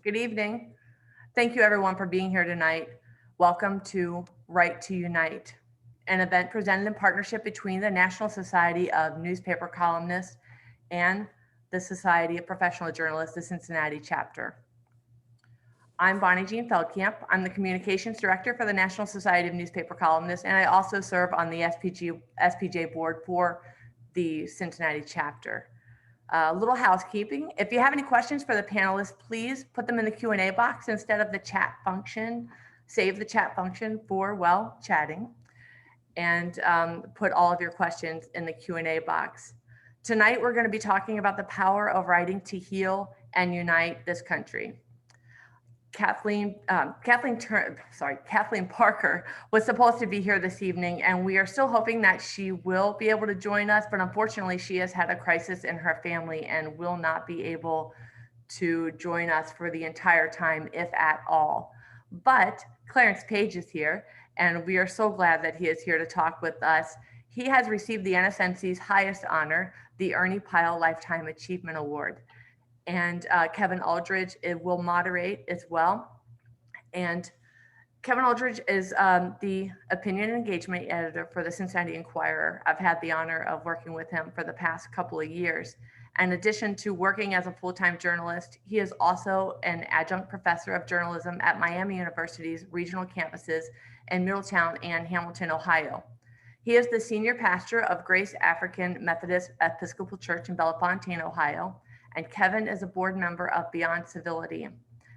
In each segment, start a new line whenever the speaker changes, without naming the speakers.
Good evening. Thank you everyone for being here tonight. Welcome to Right to Unite, an event presented in partnership between the National Society of Newspaper Columnists and the Society of Professional Journalists, the Cincinnati chapter. I'm Jean Feldkamp. I'm the Communications Director for the National Society of Newspaper Columnists, and I also serve on the SPJ board for the Cincinnati chapter. A little housekeeping. If you have any questions for the panelists, please put them in the Q&A box instead of the chat function. Save the chat function for, well, chatting, and put all of your questions in the Q&A box. Tonight, we're going to be talking about the power of writing to heal and unite this country. Kathleen Parker was supposed to be here this evening, and we are still hoping that she will be able to join us, but unfortunately she has had a crisis in her family and will not be able to join us for the entire time, if at all. But Clarence Page is here, and we are so glad that he is here to talk with us. He has received the NSNC's highest honor, the Ernie Pyle Lifetime Achievement Award. And Kevin Aldridge will moderate as well. And Kevin Aldridge is the opinion and engagement editor for the Cincinnati Enquirer. I've had the honor of working with him for the past couple of years. In addition to working as a full-time journalist, he is also an adjunct professor of journalism at Miami University's regional campuses in Middletown and Hamilton, Ohio. He is the senior pastor of Grace African Methodist Episcopal Church in Bellefontaine, Ohio. And Kevin is a board member of Beyond Civility,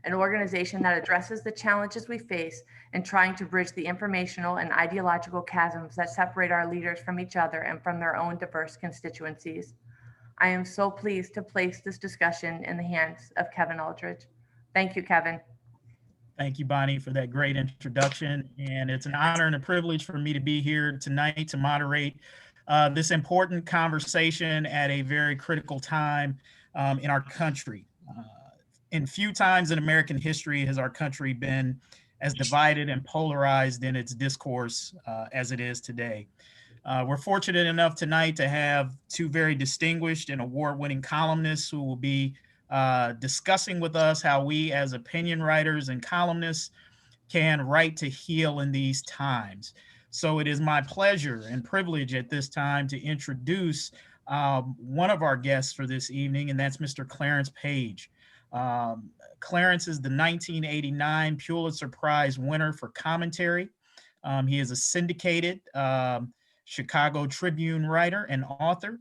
an organization that addresses the challenges we face in trying to bridge the informational and ideological chasms that separate our leaders from each other and from their own diverse constituencies. I am so pleased to place this discussion in the hands of Kevin Aldridge. Thank you, Kevin.
Thank you, Bonnie, for that great introduction. And it's an honor and a privilege for me to be here tonight to moderate this important conversation at a very critical time in our country. In few times in American history has our country been as divided and polarized in its discourse as it is today. We're fortunate enough tonight to have two very distinguished and award-winning columnists who will be discussing with us how we as opinion writers and columnists can write to heal in these times. So it is my pleasure and privilege at this time to introduce one of our guests for this evening, and that's Mr. Clarence Page. Clarence is the 1989 Pulitzer Prize winner for commentary. He is a syndicated Chicago Tribune writer and author.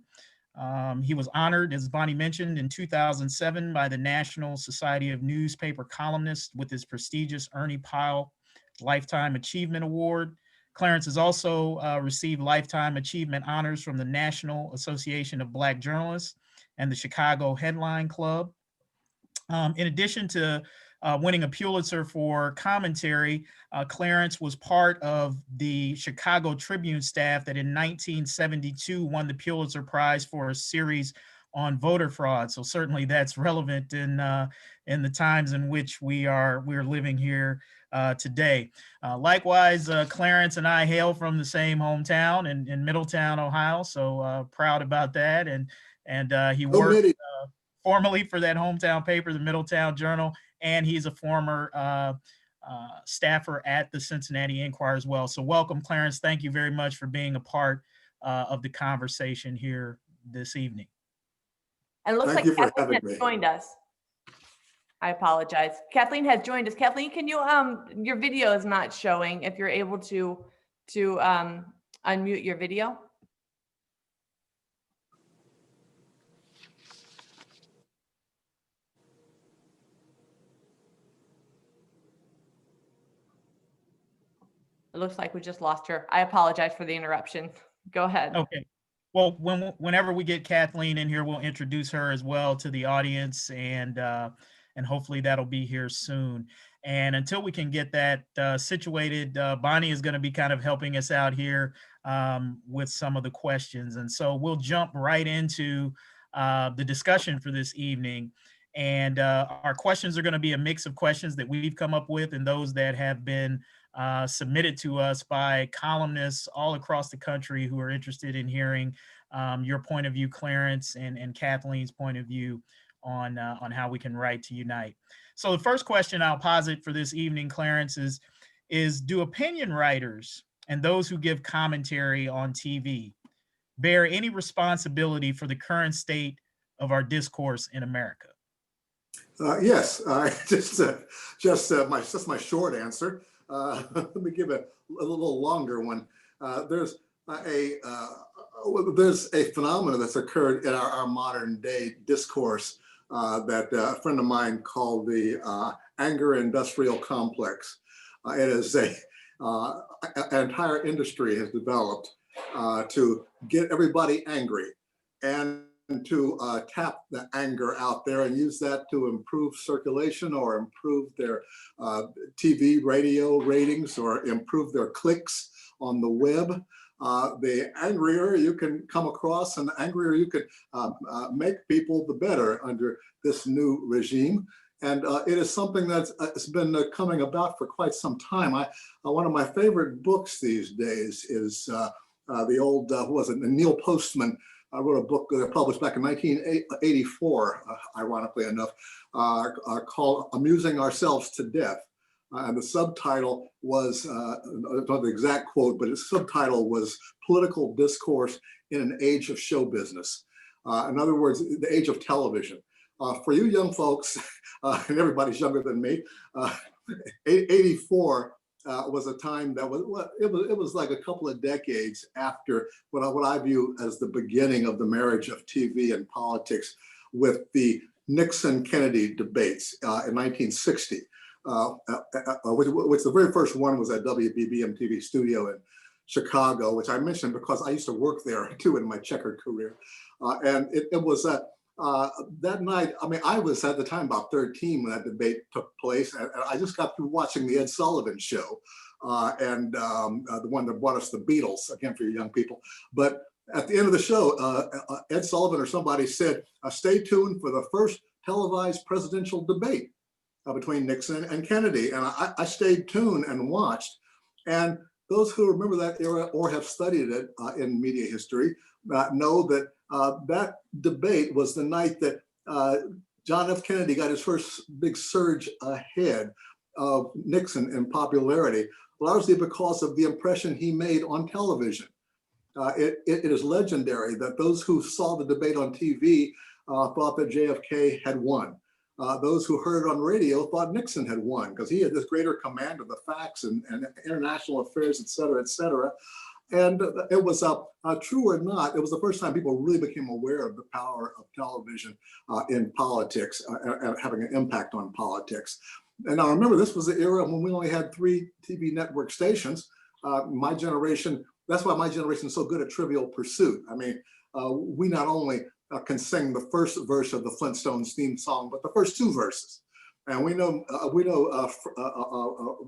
He was honored, as Bonnie mentioned, in 2007 by the National Society of Newspaper Columnists with his prestigious Ernie Pyle Lifetime Achievement Award. Clarence has also received Lifetime Achievement honors from the National Association of Black Journalists and the Chicago Headline Club. In addition to winning a Pulitzer for commentary, Clarence was part of the Chicago Tribune staff that in 1972 won the Pulitzer Prize for a series on voter fraud. So certainly that's relevant in the times in which we're living here today. Likewise, Clarence and I hail from the same hometown in Middletown, Ohio. So proud about that. And he worked formerly for that hometown paper, the Middletown Journal, and he's a former staffer at the Cincinnati Enquirer as well. So welcome, Clarence. Thank you very much for being a part of the conversation here this evening.
And it looks like Kathleen has joined us. I apologize. Kathleen has joined us. Kathleen, can you, your video is not showing. If you're able to unmute your video. It looks like we just lost her. I apologize for the interruption. Go ahead.
Okay. Well, whenever we get Kathleen in here, we'll introduce her as well to the audience, and hopefully that'll be here soon. And until we can get that situated, Bonnie is going to be kind of helping us out here with some of the questions. And so we'll jump right into the discussion for this evening. And our questions are going to be a mix of questions that we've come up with and those that have been submitted to us by columnists all across the country who are interested in hearing your point of view, Clarence, and Kathleen's point of view on how we can write to unite. So the first question I'll posit for this evening, Clarence, is do opinion writers and those who give commentary on TV bear any responsibility for the current state of our discourse in America?
Yes, just my short answer. Let me give a little longer one. There's a phenomenon that's occurred in our modern day discourse that a friend of mine called the anger industrial complex. It is an entire industry has developed to get everybody angry and to tap the anger out there and use that to improve circulation or improve their TV, radio ratings or improve their clicks on the web. The angrier you can come across and the angrier you can make people, the better under this new regime. And it is something that's it's been coming about for quite some time. One of my favorite books these days is the old, who was it, Neil Postman. I wrote a book published back in 1984, ironically enough, called Amusing Ourselves to Death. And the subtitle was, not the exact quote, but its subtitle was Political Discourse in an Age of Show Business. In other words, the age of television. For you young folks, and everybody's younger than me, 84 was a time that it was like a couple of decades after what I view as the beginning of the marriage of TV and politics with the Nixon-Kennedy debates in 1960, which the very first one was at WBBM TV studio in Chicago, which I mentioned because I used to work there too in my checkered career. And it was that night, I mean, I was at the time about 13 when that debate took place, and I just got through watching the Ed Sullivan Show, and the one that brought us the Beatles, again for you young people. But at the end of the show, Ed Sullivan or somebody said, stay tuned for the first televised presidential debate between Nixon and Kennedy. And I stayed tuned and watched. And those who remember that era or have studied it in media history know that that debate was the night that John F. Kennedy got his first big surge ahead of Nixon in popularity, largely because of the impression he made on television. It is legendary that those who saw the debate on TV thought that JFK had won. Those who heard it on radio thought Nixon had won because he had this greater command of the facts and international affairs, et cetera, et cetera. And it was true or not, it was the first time people really became aware of the power of television in politics and having an impact on politics. And I remember this was the era when we only had 3 TV network stations. My generation, that's why my generation is so good at Trivial Pursuit. I mean, we not only can sing the first verse of the Flintstones theme song, but the first 2 verses. And we know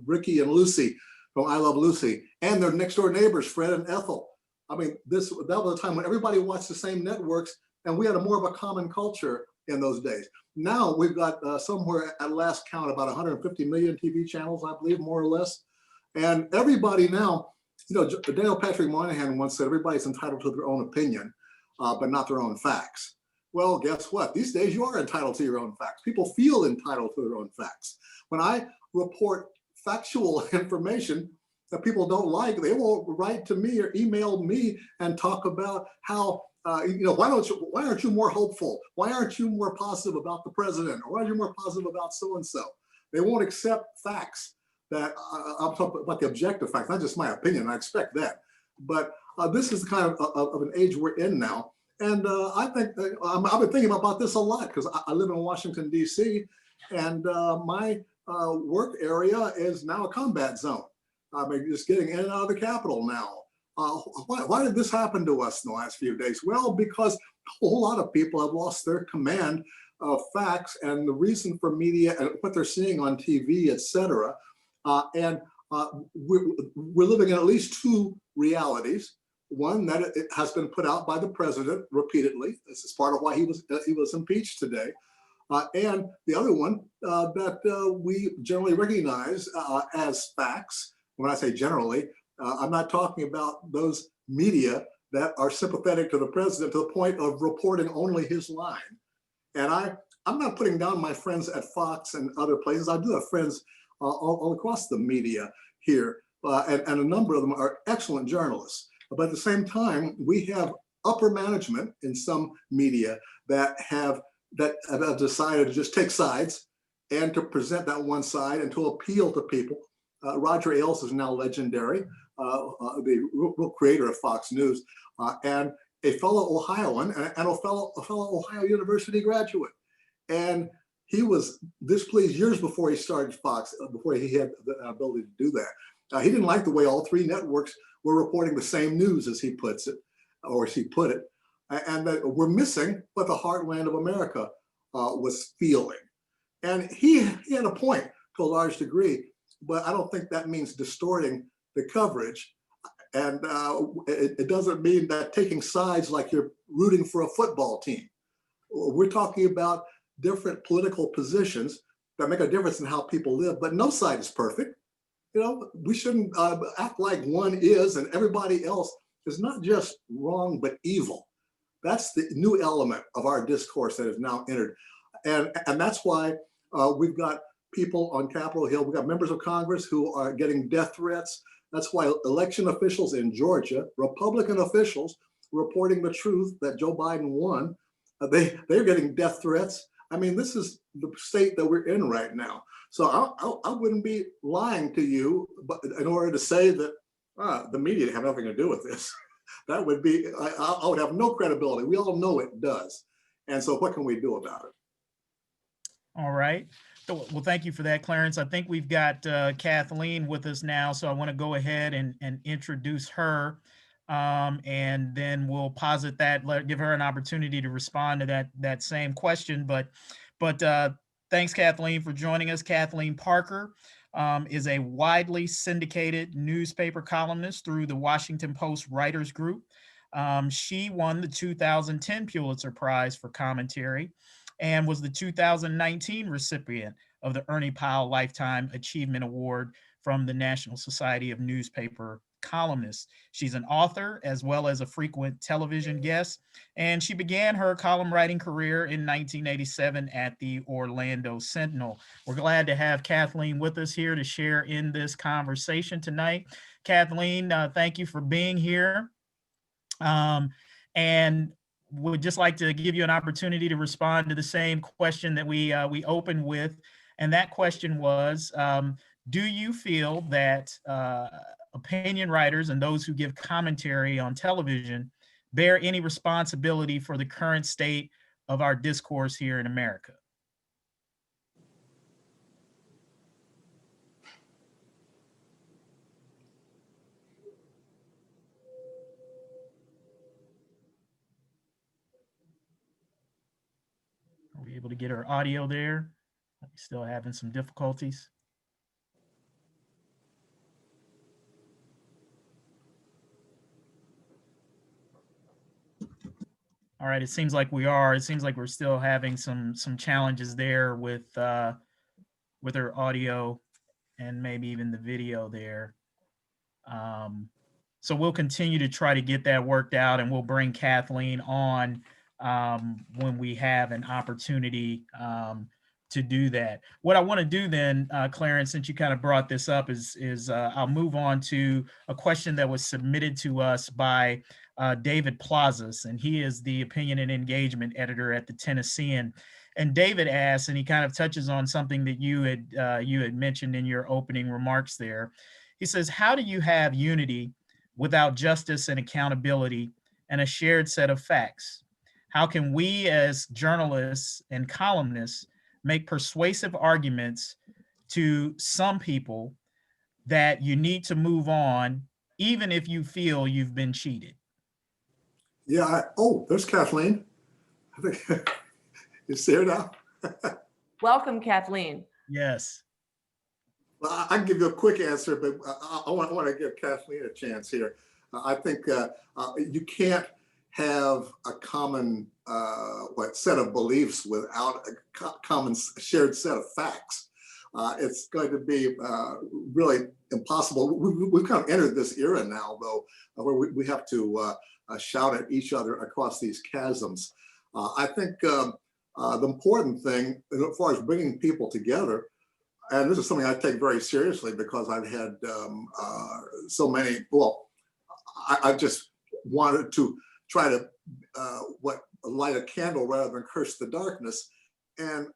Ricky and Lucy from I Love Lucy, and their next door neighbors, Fred and Ethel. I mean, that was a time when everybody watched the same networks, and we had more of a common culture in those days. Now we've got somewhere at last count about 150 million TV channels, I believe, more or less. And everybody now, you know, Daniel Patrick Moynihan once said, everybody's entitled to their own opinion, but not their own facts. Well, guess what? These days you are entitled to your own facts. People feel entitled to their own facts. When I report factual information that people don't like, they will write to me or email me and talk about how, you know, why aren't you more hopeful? Why aren't you more positive about the president? Or why aren't you more positive about so-and-so? They won't accept facts that I'm talking about, the objective facts, not just my opinion. I expect that. But this is the kind of an age we're in now. And I think I've been thinking about this a lot because I live in Washington, D.C., and my work area is now a combat zone. I mean, just getting in and out of the Capitol now. Why did this happen to us in the last few days? Well, because a whole lot of people have lost their command of facts and the reason for media and what they're seeing on TV, et cetera. We're living in at least 2 realities. One that it has been put out by the president repeatedly. This is part of why he was impeached today. And the other one that we generally recognize as facts. When I say generally, I'm not talking about those media that are sympathetic to the president to the point of reporting only his line. And I I'm not putting down my friends at Fox and other places. I do have friends all across the media here, and a number of them are excellent journalists. But at the same time, we have upper management in some media that have decided to just take sides and to present that one side and to appeal to people. Roger Ailes is now legendary, the real creator of Fox News, and a fellow Ohioan and a fellow Ohio University graduate. And he was displeased years before he started Fox, before he had the ability to do that. He didn't like the way all three networks were reporting the same news, as he puts it, or as he put it, and that we're missing what the heartland of America was feeling. And he had a point to a large degree, but I don't think that means distorting the coverage. And it doesn't mean that taking sides like you're rooting for a football team. We're talking about different political positions that make a difference in how people live, but no side is perfect. You know, we shouldn't act like one is and everybody else is not just wrong, but evil. That's the new element of our discourse that has now entered. And that's why we've got people on Capitol Hill, we've got members of Congress who are getting death threats. That's why election officials in Georgia, Republican officials reporting the truth that Joe Biden won, they're getting death threats. I mean, this is the state that we're in right now. So I wouldn't be lying to you, but in order to say that the media have nothing to do with this, that would be, I would have no credibility. We all know it does. And so what can we do about it?
All right. Well, thank you for that, Clarence. I think we've got Kathleen with us now, so I want to go ahead and introduce her, and then we'll posit that, give her an opportunity to respond to that same question. But thanks, Kathleen, for joining us. Kathleen Parker is a widely syndicated newspaper columnist through the Washington Post Writers Group. She won the 2010 Pulitzer Prize for commentary and was the 2019 recipient of the Ernie Powell Lifetime Achievement Award from the National Society of Newspaper Columnists. She's an author as well as a frequent television guest, and she began her column writing career in 1987 at the Orlando Sentinel. We're glad to have Kathleen with us here to share in this conversation tonight. Kathleen, thank you for being here. And would just like to give you an opportunity to respond to the same question that we opened with. And that question was, do you feel that opinion writers and those who give commentary on television bear any responsibility for the current state of our discourse here in America? Are we able to get our audio there? Are we still having some difficulties? All right, it seems like we are. It seems like we're still having some challenges there with our audio and maybe even the video there. So we'll continue to try to get that worked out, and we'll bring Kathleen on when we have an opportunity to do that. What I want to do then, Clarence, since you kind of brought this up, is I'll move on to a question that was submitted to us by David Plazas, and he is the opinion and engagement editor at the Tennessean. And David asks, and he kind of touches on something that you had mentioned in your opening remarks there. He says, how do you have unity without justice and accountability and a shared set of facts? How can we as journalists and columnists make persuasive arguments to some people that you need to move on, even if you feel you've been cheated?
Yeah. Oh, there's Kathleen. I think is there now.
Welcome, Kathleen.
Yes.
Well, I can give you a quick answer, but I want to give Kathleen a chance here. I think you can't have a common set of beliefs without a common shared set of facts. It's going to be really impossible. We've kind of entered this era now, though, where we have to shout at each other across these chasms. I think The important thing, as far as bringing people together, and this is something I take very seriously because I've had so many, well, I just wanted to try to light a candle rather than curse the darkness. And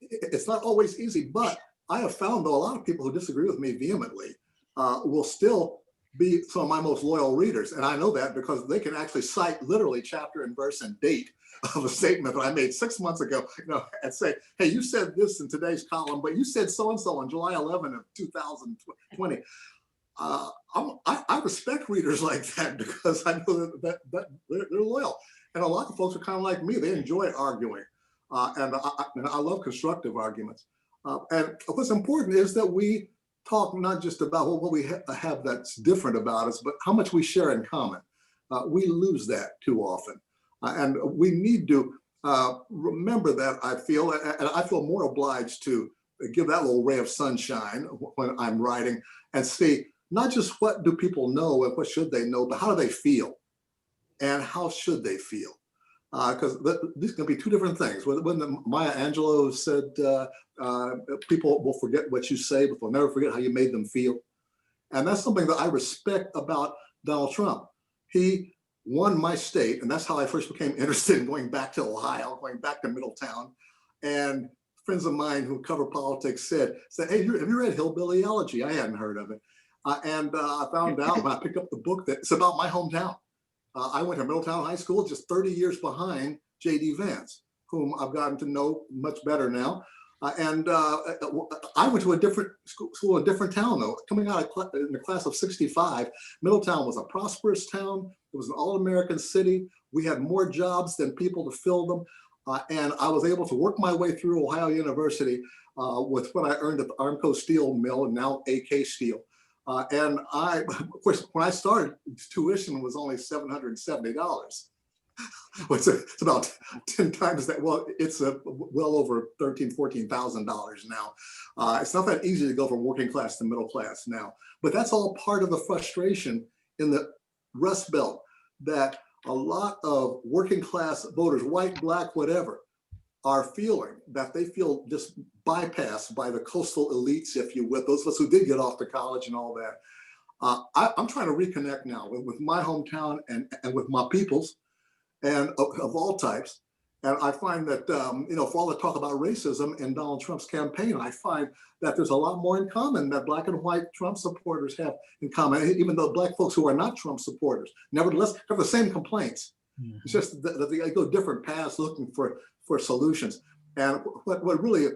it's not always easy, but I have found, though, a lot of people who disagree with me vehemently will still be some of my most loyal readers. And I know that because they can actually cite literally chapter and verse and date of a statement that I made 6 months ago, and say, hey, you said this in today's column, but you said so-and-so on July 11 of 2020. I respect readers like that because I know that they're loyal. And a lot of folks are kind of like me. They enjoy arguing. And I love constructive arguments. And what's important is that we talk not just about what we have that's different about us, but how much we share in common. We lose that too often. And we need to remember that, I feel, and I feel more obliged to give that little ray of sunshine when I'm writing and see not just what do people know and what should they know, but how do they feel and how should they feel? Because these can be two different things. When Maya Angelou said, people will forget what you say, but they'll never forget how you made them feel. And that's something that I respect about Donald Trump. He won my state, and that's how I first became interested in going back to Ohio, going back to Middletown. And friends of mine who cover politics said, hey, have you read Hillbilly Elegy? I hadn't heard of it. And I found out when I picked up the book that it's about my hometown. I went to Middletown High School, just 30 years behind J.D. Vance, whom I've gotten to know much better now. And I went to a different school, a different town, though. Coming out in the class of 65, Middletown was a prosperous town. It was an all-American city. We had more jobs than people to fill them. And I was able to work my way through Ohio University with what I earned at the Armco Steel Mill, and now AK Steel. And of course, when I started, tuition was only $770. It's about 10 times that. Well, it's well over $13,000, $14,000 now. It's not that easy to go from working class to middle class now, but that's all part of the frustration in the Rust Belt, that a lot of working class voters, white, black, whatever, are feeling that they feel just bypassed by the coastal elites, if you will, those of us who did get off to college and all that. I'm trying to reconnect now with my hometown and with my peoples, and of all types. And I find that, for all the talk about racism in Donald Trump's campaign, I find that there's a lot more in common that black and white Trump supporters have in common, even though black folks who are not Trump supporters, nevertheless, have the same complaints. Mm-hmm. It's just that they go different paths looking for solutions. And what really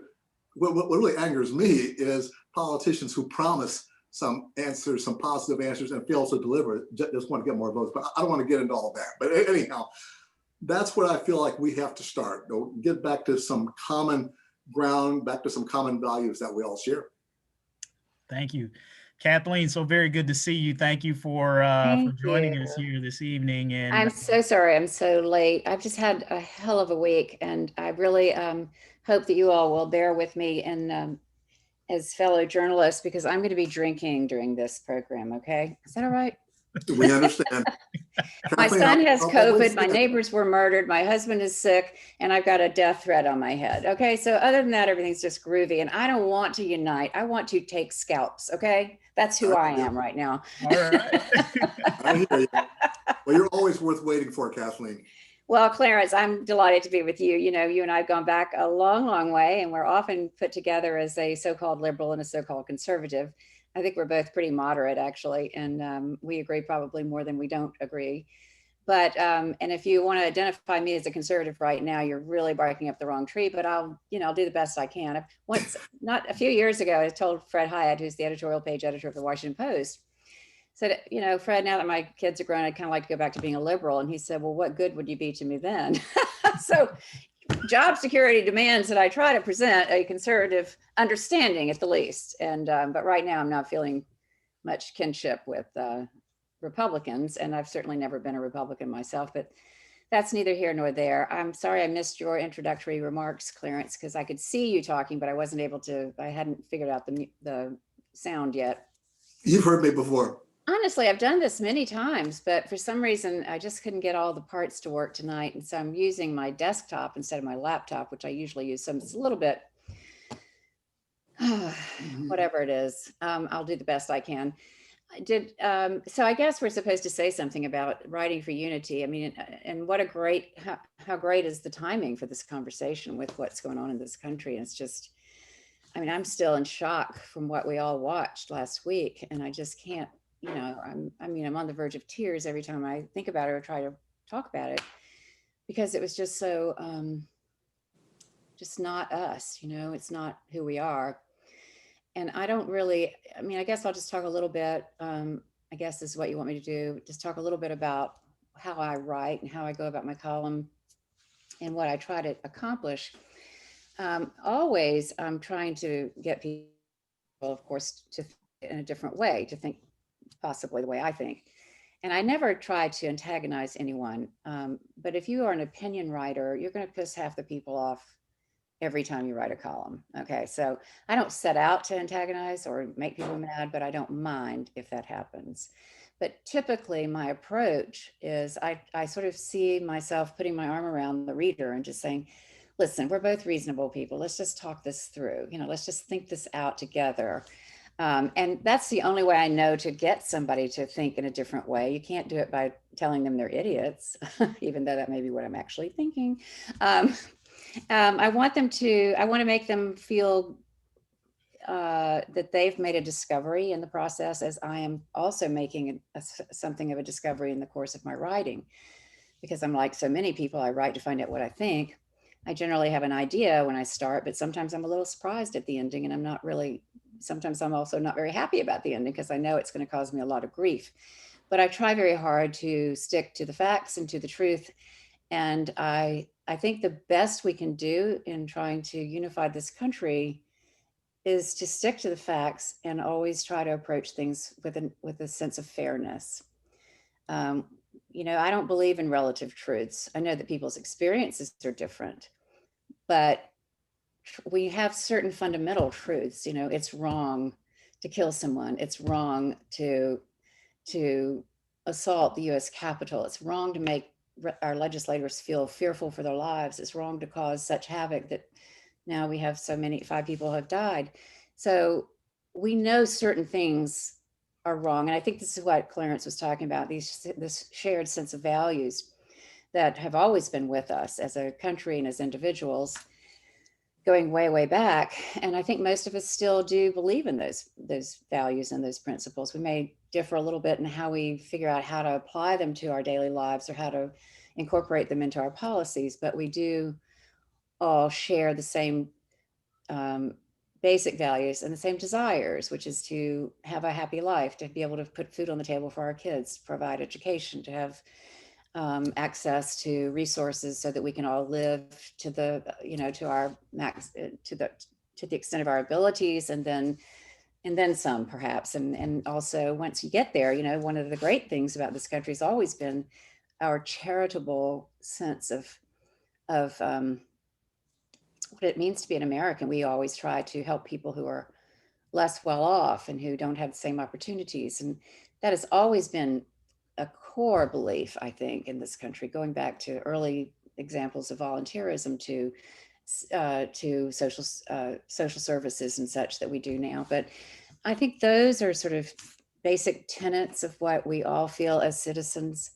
angers me is politicians who promise some answers, some positive answers, and fail to deliver, just want to get more votes. But I don't want to get into all that. But anyhow, that's where I feel like we have to start. Get back to some common ground, back to some common values that we all share.
Thank you. Kathleen, so very good to see you. Thank you for joining us here this evening. And
I'm so sorry I'm so late. I've just had a hell of a week, and I really hope that you all will bear with me and as fellow journalists, because I'm going to be drinking during this program. Okay, is that all right?
We understand.
My son has COVID. My neighbors were murdered. My husband is sick, and I've got a death threat on my head. Okay, so other than that, everything's just groovy, and I don't want to unite. I want to take scalps. Okay, that's who I am right now.
All right.
I hear you. Well, you're always worth waiting for, Kathleen.
Well, Clarence, I'm delighted to be with you. You know, you and I have gone back a long, long way, and we're often put together as a so-called liberal and a so-called conservative. I think we're both pretty moderate, actually, and we agree probably more than we don't agree. But, and if you want to identify me as a conservative right now, you're really barking up the wrong tree, but I'll do the best I can. Not a few years ago, I told Fred Hyatt, who's the editorial page editor of the Washington Post, said, Fred, now that my kids are grown, I'd kind of like to go back to being a liberal. And he said, well, what good would you be to me then? So job security demands that I try to present a conservative understanding at the least. And but right now I'm not feeling much kinship with Republicans, and I've certainly never been a Republican myself, but that's neither here nor there. I'm sorry I missed your introductory remarks, Clarence, because I could see you talking, but I wasn't able to, I hadn't figured out the sound yet.
You've heard me before.
Honestly, I've done this many times, but for some reason, I just couldn't get all the parts to work tonight. And so I'm using my desktop instead of my laptop, which I usually use. So it's a little bit, whatever it is, I'll do the best I can. So I guess we're supposed to say something about writing for unity. I mean, and what a great, how great is the timing for this conversation with what's going on in this country. And it's just, I mean, I'm still in shock from what we all watched last week, and I just can't, you know, I'm on the verge of tears every time I think about it or try to talk about it, because it was just so, just not us, you know, it's not who we are. And I don't really, I mean, I guess I'll just talk a little bit, I guess this is what you want me to do, just talk a little bit about how I write and how I go about my column and what I try to accomplish. Always I'm trying to get people, of course, to think in a different way, to think possibly the way I think. And I never try to antagonize anyone. But if you are an opinion writer, you're going to piss half the people off every time you write a column. Okay, so I don't set out to antagonize or make people mad, but I don't mind if that happens. But typically my approach is I sort of see myself putting my arm around the reader and just saying, listen, we're both reasonable people. Let's just talk this through. You know, let's just think this out together. And that's the only way I know to get somebody to think in a different way. You can't do it by telling them they're idiots, even though that may be what I'm actually thinking. I want to make them feel that they've made a discovery in the process, as I am also making something of a discovery in the course of my writing. Because I'm like so many people, I write to find out what I think. I generally have an idea when I start, but sometimes I'm a little surprised at the ending, and I'm not really, sometimes I'm also not very happy about the ending because I know it's going to cause me a lot of grief. But I try very hard to stick to the facts and to the truth. And I think the best we can do in trying to unify this country is to stick to the facts and always try to approach things with a sense of fairness. You know, I don't believe in relative truths. I know that people's experiences are different, but we have certain fundamental truths. You know, it's wrong to kill someone. It's wrong to assault the US Capitol. It's wrong to make our legislators feel fearful for their lives. It's wrong to cause such havoc that now we have 5 people have died. So we know certain things are wrong. And I think this is what Clarence was talking about, this shared sense of values that have always been with us as a country and as individuals going way, way back. And I think most of us still do believe in those values and those principles. We may differ a little bit in how we figure out how to apply them to our daily lives or how to incorporate them into our policies, but we do all share the same basic values and the same desires, which is to have a happy life, to be able to put food on the table for our kids, provide education, to have access to resources so that we can all live to the, you know, to our max, to the extent of our abilities, and then some perhaps. And also once you get there, you know, one of the great things about this country has always been our charitable sense of what it means to be an American. We always try to help people who are less well off and who don't have the same opportunities. And that has always been a core belief, I think, in this country, going back to early examples of volunteerism to social services and such that we do now. But I think those are sort of basic tenets of what we all feel as citizens,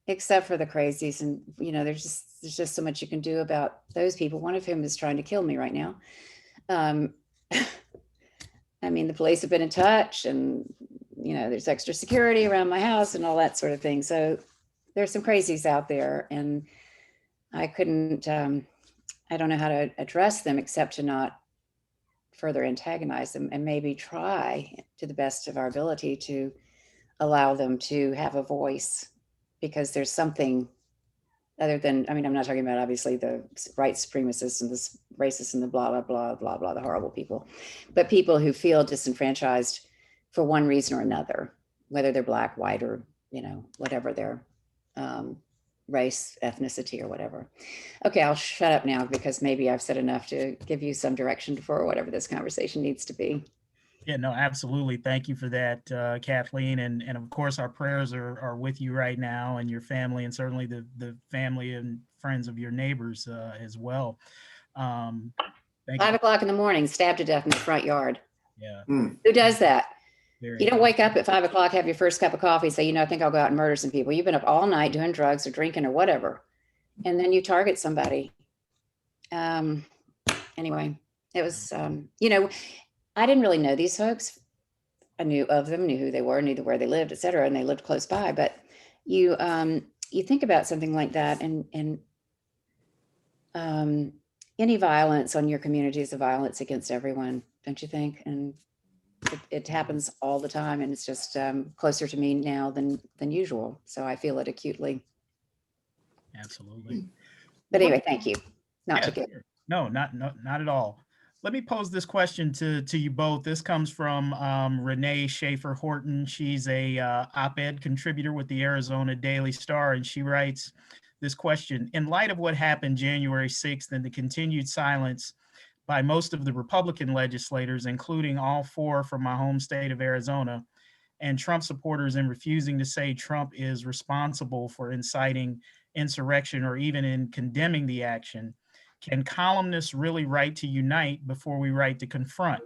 except for the crazies. And, you know, there's just so much you can do about those people, one of whom is trying to kill me right now. I mean, the police have been in touch, and, you know, there's extra security around my house and all that sort of thing. So there's some crazies out there, and I couldn't, I don't know how to address them except to not further antagonize them, and maybe try to the best of our ability to allow them to have a voice, because there's something other than, I mean, I'm not talking about obviously the white supremacists and the racists and the blah, blah, blah, blah, blah, the horrible people, but people who feel disenfranchised for one reason or another, whether they're black, white, or, you know, whatever their race, ethnicity, or whatever. Okay, I'll shut up now because maybe I've said enough to give you some direction for whatever this conversation needs to be.
Yeah, no, absolutely. Thank you for that, Kathleen. And of course, our prayers are with you right now and your family, and certainly the family and friends of your neighbors as well. Um, Thank
5
you.
o'clock in the morning, stabbed to death in the front yard.
Yeah,
Who does that?
very.
You don't wake up at 5 o'clock, have your first cup of coffee, say, I think I'll go out and murder some people. You've been up all night doing drugs or drinking or whatever, and then you target somebody. Anyway, it was, I didn't really know these folks. I knew of them, knew who they were, knew where they lived, et cetera, and they lived close by. But you think about something like that, and any violence on your community is a violence against everyone, don't you think? And it happens all the time, and it's just closer to me now than usual. So I feel it acutely.
Absolutely.
But anyway, thank you. Not
Yeah,
to get.
sure. No, not at all. Let me pose this question to you both. This comes from Renee Schaefer Horton. She's a op-ed contributor with the Arizona Daily Star, and she writes this question: in light of what happened January 6th and the continued silence by most of the Republican legislators, including all 4 from my home state of Arizona, and Trump supporters in refusing to say Trump is responsible for inciting insurrection or even in condemning the action, can columnists really write to unite before we write to confront?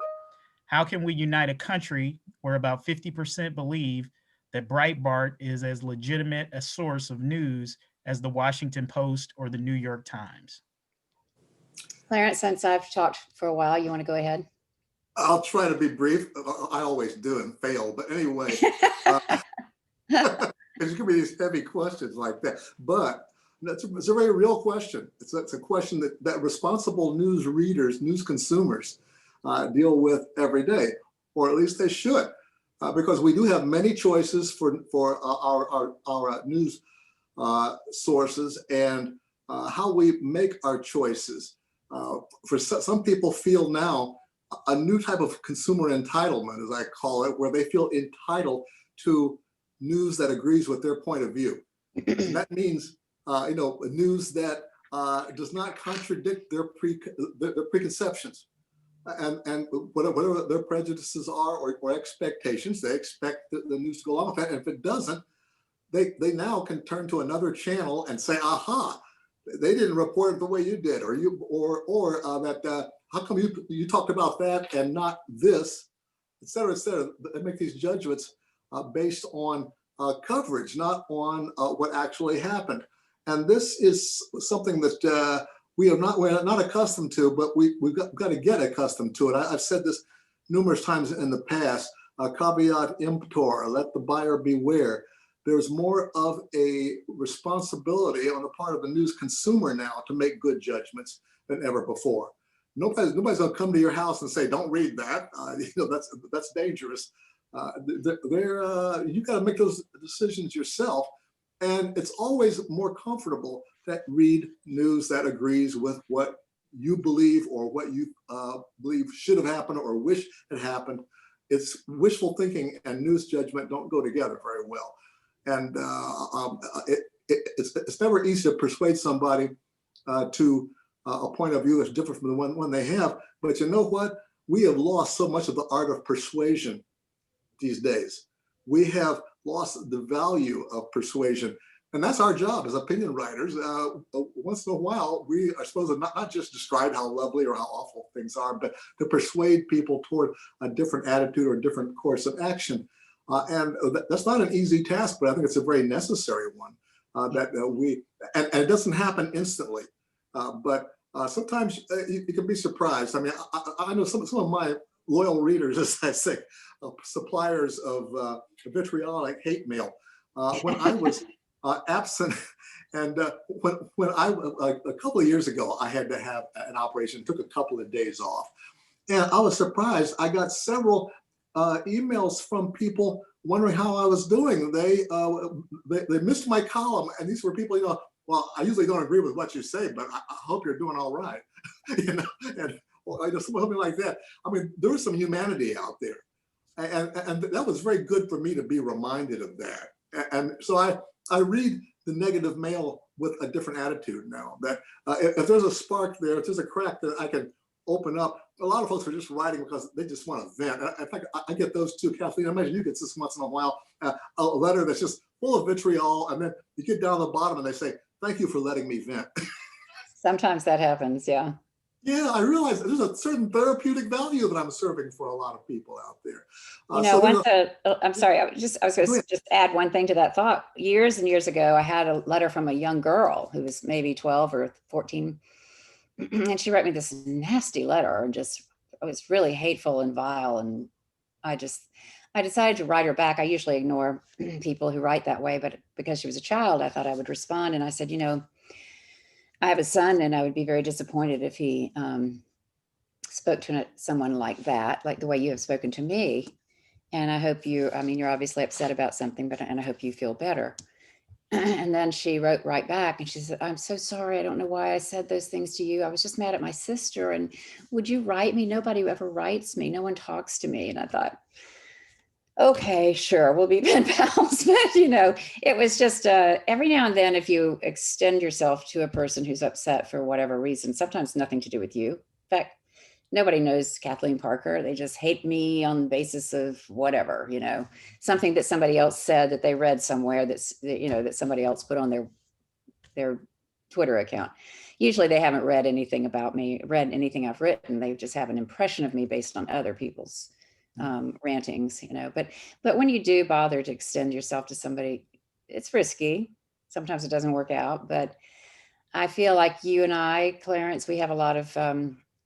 How can we unite a country where about 50% believe that Breitbart is as legitimate a source of news as the Washington Post or the New York Times?
Clarence, since I've talked for a while, you want to go ahead?
I'll try to be brief. I always do and fail, but anyway, there's going to be these heavy questions like that. But it's a very real question. It's a question that responsible news readers, news consumers deal with every day, or at least they should, because we do have many choices for our news sources and how we make our choices. For some people feel now a new type of consumer entitlement, as I call it, where they feel entitled to news that agrees with their point of view. And that means, news that does not contradict their preconceptions and whatever their prejudices are or expectations. They expect the news to go along with that. And if it doesn't, they now can turn to another channel and say, aha, they didn't report it the way you did, or that how come you talked about that and not this, et cetera, et cetera. They make these judgments based on coverage, not on what actually happened. And this is something that we're not accustomed to, but we've got to get accustomed to it. I've said this numerous times in the past, caveat emptor, let the buyer beware. There's more of a responsibility on the part of the news consumer now to make good judgments than ever before. Nobody's going to come to your house and say, don't read that. That's dangerous. You got to make those decisions yourself. And it's always more comfortable to read news that agrees with what you believe or what you believe should have happened or wish had happened. It's wishful thinking and news judgment don't go together very well. And it's never easy to persuade somebody to a point of view that's different from the one they have. But you know what? We have lost so much of the art of persuasion these days. We have lost the value of persuasion. And that's our job as opinion writers. Once in a while, we are supposed to not just describe how lovely or how awful things are, but to persuade people toward a different attitude or a different course of action. And that's not an easy task, but I think it's a very necessary one. And it doesn't happen instantly. But sometimes you can be surprised. I mean, I know some of my loyal readers, as I say, suppliers of vitriolic hate mail. When I was absent, and when I a couple of years ago, I had to have an operation. It took a couple of days off, and I was surprised. I got several emails from people wondering how I was doing. They missed my column, and these were people, well, I usually don't agree with what you say, but I hope you're doing all right, and something like that. I mean, there was some humanity out there, and that was very good for me to be reminded of that. And so I read the negative mail with a different attitude now. That if there's a spark there, if there's a crack that I can open up. A lot of folks are just writing because they just want to vent. In fact, I get those too, Kathleen. I imagine you get this once in a while, a letter that's just full of vitriol, and then you get down to the bottom and they say, "Thank you for letting me vent."
Sometimes that happens. Yeah.
Yeah, I realize there's a certain therapeutic value that I'm serving for a lot of people out there.
I'm sorry, I was going to just add one thing to that thought. Years and years ago, I had a letter from a young girl who was maybe 12 or 14. And she wrote me this nasty letter, and it was really hateful and vile. And I decided to write her back. I usually ignore people who write that way, but because she was a child, I thought I would respond. And I said, I have a son, and I would be very disappointed if he spoke to someone like that, like the way you have spoken to me. And I hope you're obviously upset about something, and I hope you feel better. And then she wrote right back and she said, "I'm so sorry. I don't know why I said those things to you. I was just mad at my sister. And would you write me? Nobody ever writes me. No one talks to me." And I thought, okay, sure, we'll be pen pals. But, it was just every now and then, if you extend yourself to a person who's upset for whatever reason, sometimes nothing to do with you. In fact, nobody knows Kathleen Parker. They just hate me on the basis of whatever, something that somebody else said that they read somewhere that somebody else put on their Twitter account. Usually they haven't read anything about me, read anything I've written. They just have an impression of me based on other people's rantings, but when you do bother to extend yourself to somebody, it's risky. Sometimes it doesn't work out, but I feel like you and I, Clarence, we have a lot of,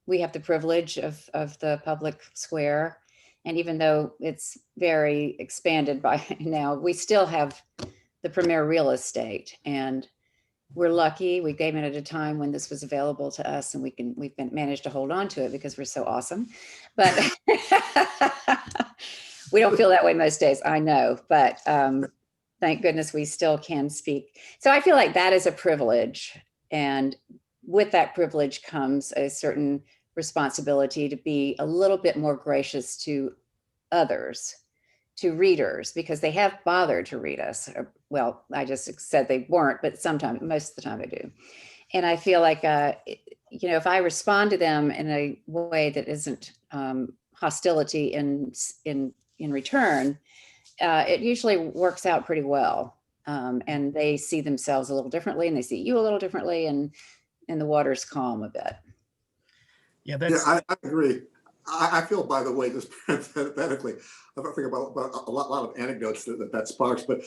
we have the privilege of the public square. And even though it's very expanded by now, we still have the premier real estate, and we're lucky. We came in at a time when this was available to us, and we've managed to hold on to it because we're so awesome. But we don't feel that way most days, I know, but thank goodness we still can speak. So I feel like that is a privilege. And with that privilege comes a certain responsibility to be a little bit more gracious to others, to readers, because they have bothered to read us. Well, I just said they weren't, but sometimes, most of the time they do. And I feel like, if I respond to them in a way that isn't hostility in return, it usually works out pretty well. And they see themselves a little differently, and they see you a little differently, and the water's calm a bit.
Yeah,
I agree. I feel, by the way, just parenthetically, I think about a lot of anecdotes that sparks, but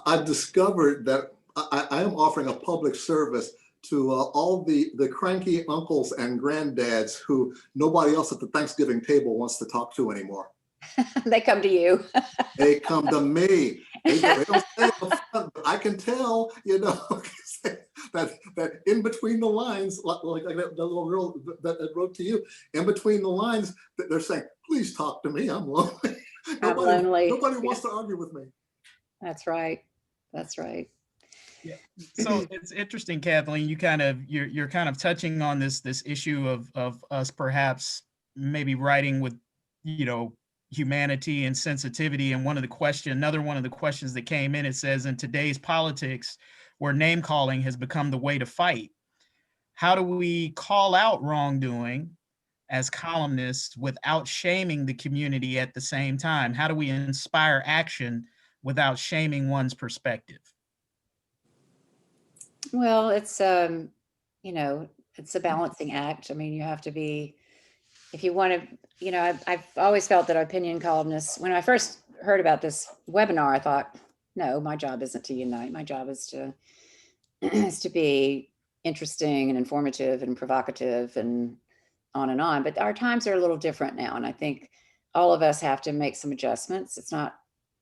I've discovered that I am offering a public service to all the cranky uncles and granddads who nobody else at the Thanksgiving table wants to talk to anymore.
They come to you.
They come to me. They don't say it up front, but I can tell, that in between the lines, like that little girl that wrote to you, in between the lines, they're saying, "Please talk to me. I'm lonely." Nobody wants to argue with me.
That's right. That's right.
Yeah. So it's interesting, Kathleen. You're kind of touching on this issue of us perhaps maybe writing with humanity and sensitivity. And another one of the questions that came in, it says, in today's politics, where name calling has become the way to fight, how do we call out wrongdoing as columnists without shaming the community at the same time? How do we inspire action without shaming one's perspective?
Well, it's it's a balancing act. I mean, you have to be, if you want to, I've always felt that opinion columnists, when I first heard about this webinar, I thought, no, my job isn't to unite. My job is to be interesting and informative and provocative and on and on. But our times are a little different now. And I think all of us have to make some adjustments. It's not,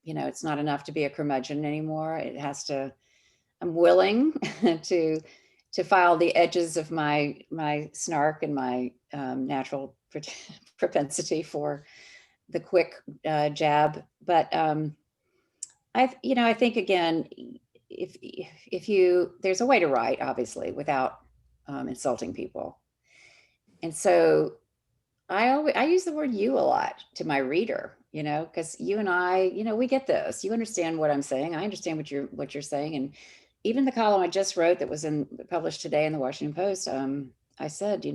it's not enough to be a curmudgeon anymore. It has to, I'm willing to file the edges of my snark and my natural propensity for the quick jab. But I think, again, if you, there's a way to write, obviously, without insulting people. And so I use the word "you" a lot to my reader, because you and I, we get this. You understand what I'm saying. I understand what you're saying. And even the column I just wrote that was published today in the Washington Post, I said,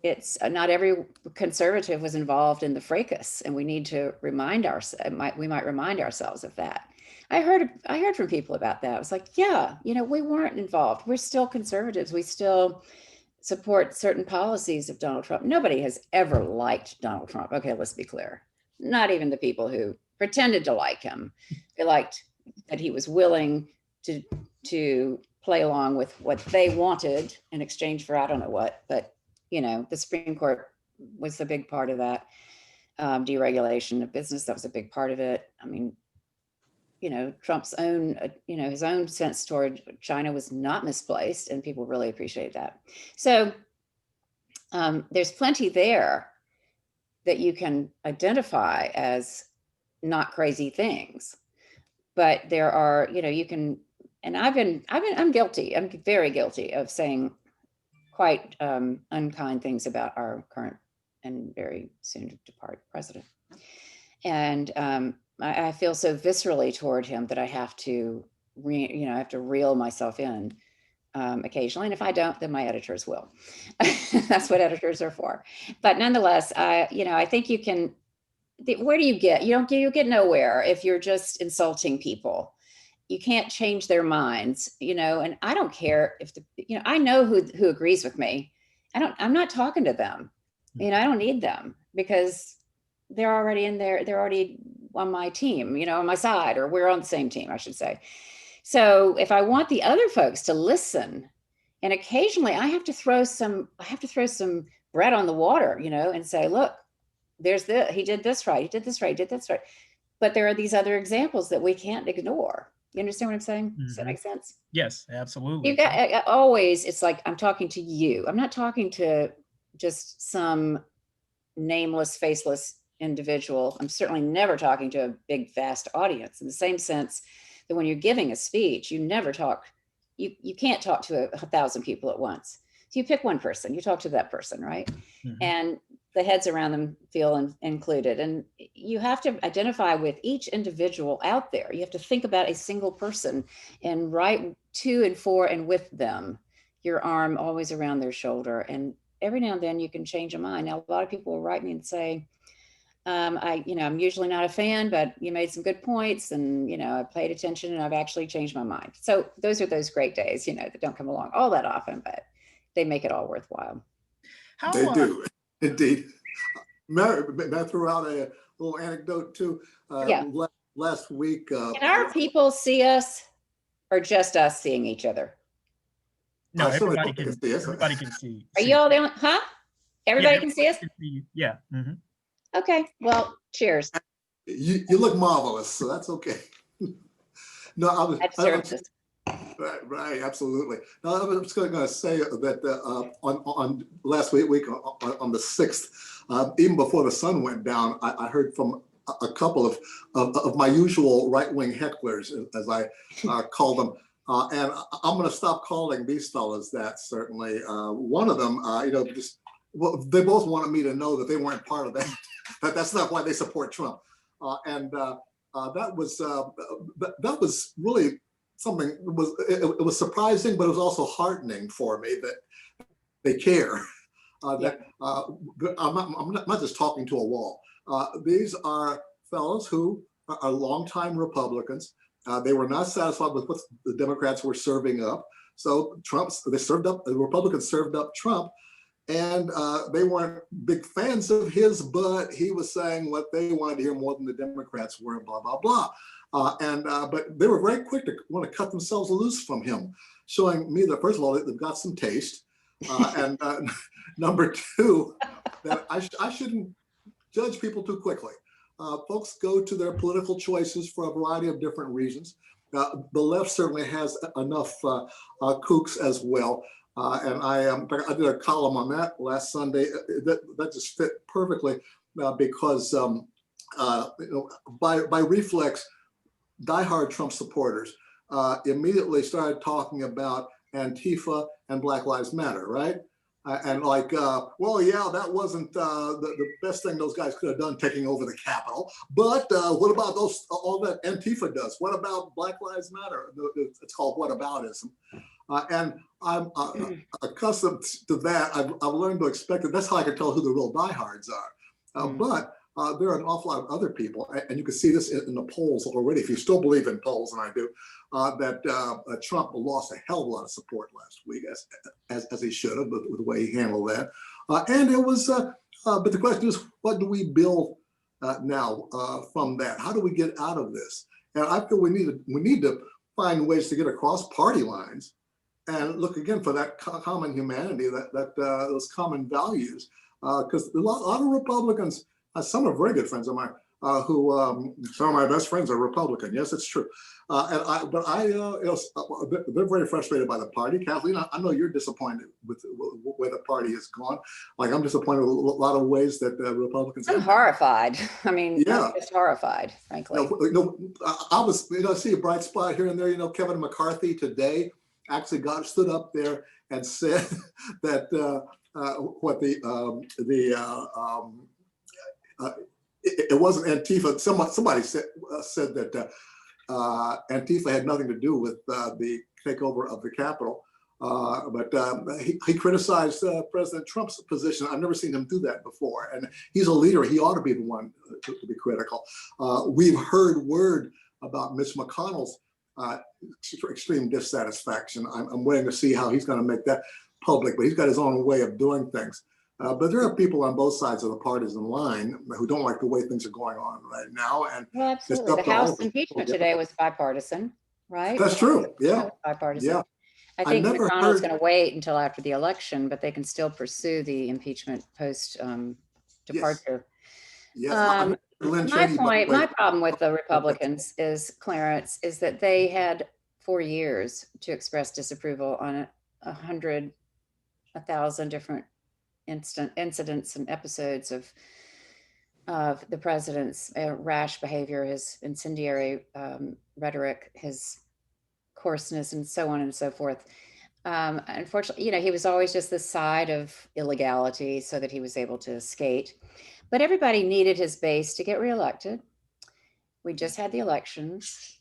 it's not every conservative was involved in the fracas, and we need to remind ourselves. We might remind ourselves of that. I heard from people about that. I was like, yeah, we weren't involved. We're still conservatives. We still support certain policies of Donald Trump. Nobody has ever liked Donald Trump. Okay, let's be clear. Not even the people who pretended to like him. They liked that he was willing to play along with what they wanted in exchange for I don't know what, but the Supreme Court was a big part of that. Deregulation of business, that was a big part of it. I mean, Trump's own, his own sense toward China was not misplaced, and people really appreciate that. So there's plenty there that you can identify as not crazy things, but there are, you can, and I'm guilty. I'm very guilty of saying quite unkind things about our current and very soon to depart president. And I feel so viscerally toward him that I have to, reel myself in occasionally. And if I don't, then my editors will. That's what editors are for. But nonetheless, I think you can. Where do you get? You get nowhere if you're just insulting people. You can't change their minds, and I don't care if I know who agrees with me. I'm not talking to them. I don't need them because they're already in there. They're already on my team, on my side, or we're on the same team, I should say. So if I want the other folks to listen, and occasionally I have to throw some bread on the water, and say, look, there's he did this right. He did this right. He did this right. But there are these other examples that we can't ignore. You understand what I'm saying? Does that make sense?
Yes, absolutely.
You got always, it's like, I'm talking to you. I'm not talking to just some nameless, faceless individual. I'm certainly never talking to a big, vast audience, in the same sense that when you're giving a speech, you never talk, you can't talk to 1,000 people at once. So you pick one person, you talk to that person, right? And the heads around them feel included. And you have to identify with each individual out there. You have to think about a single person and write to and for and with them, your arm always around their shoulder. And every now and then you can change a mind. Now, a lot of people will write me and say, I'm usually not a fan, but you made some good points, and, I paid attention, and I've actually changed my mind. So those are those great days, that don't come along all that often, but they make it all worthwhile.
They do, indeed. Mary, I threw out a little anecdote too. Last week.
Can our people see us, or just us seeing each other?
No, everybody can see us. Everybody can see.
Are you all there? Huh? Everybody can see us?
Yeah. Mm-hmm.
Okay. Well, cheers.
You look marvelous, so that's okay. No, Right, absolutely. Now, I was just going to say that on last week on the 6th, even before the sun went down, I heard from a couple of my usual right-wing hecklers, as I call them, and I'm going to stop calling these fellas that. Certainly, one of them, they both wanted me to know that they weren't part of that. That's not why they support Trump, and that was really something. It was surprising, but it was also heartening for me that they care. I'm not just talking to a wall. These are fellows who are longtime Republicans. They were not satisfied with what the Democrats were serving up. So the Republicans served up Trump, and they weren't big fans of his, but he was saying what they wanted to hear more than the Democrats were, blah, blah, blah. But they were very quick to want to cut themselves loose from him, showing me that, first of all, they've got some taste. And number two, that I shouldn't judge people too quickly. Folks go to their political choices for a variety of different reasons. The left certainly has enough kooks as well. And I did a column on that last Sunday. That just fit perfectly because by reflex, diehard Trump supporters immediately started talking about Antifa and Black Lives Matter, right? And well, yeah, that wasn't the best thing those guys could have done, taking over the Capitol. But what about all that Antifa does? What about Black Lives Matter? It's called whataboutism. And I'm accustomed to that. I've learned to expect it. That's how I can tell who the real diehards are. But there are an awful lot of other people, and you can see this in the polls already, if you still believe in polls, and I do, that Trump lost a hell of a lot of support last week, as he should have, with the way he handled that. And it was, but the question is, what do we build now from that? How do we get out of this? And I feel we need to find ways to get across party lines and look again for that common humanity, those common values, because a lot of Republicans, some are very good friends of mine, who some of my best friends are Republican. Yes, it's true. They're very frustrated by the party. Kathleen, I know you're disappointed with where the party has gone. Like, I'm disappointed with a lot of ways that Republicans.
I'm horrified. I mean,
yeah,
I'm just horrified, frankly.
I was, see a bright spot here and there. Kevin McCarthy today actually stood up there and said that it wasn't Antifa. Somebody said that Antifa had nothing to do with the takeover of the Capitol. But he criticized President Trump's position. I've never seen him do that before. And he's a leader. He ought to be the one to be critical. We've heard word about Mitch McConnell's extreme dissatisfaction. I'm waiting to see how he's going to make that public, but he's got his own way of doing things. But there are people on both sides of the partisan line who don't like the way things are going on right now. And
well, absolutely. The House impeachment today was bipartisan, right?
That's true. Yeah.
Bipartisan.
Yeah.
I think McConnell's going to wait until after the election, but they can still pursue the impeachment post departure.
Yes.
My problem with the Republicans is, Clarence, is that they had 4 years to express disapproval on 1,000 different incidents and episodes of the president's rash behavior, his incendiary rhetoric, his coarseness, and so on and so forth. Unfortunately, he was always just this side of illegality so that he was able to skate. But everybody needed his base to get reelected. We just had the elections.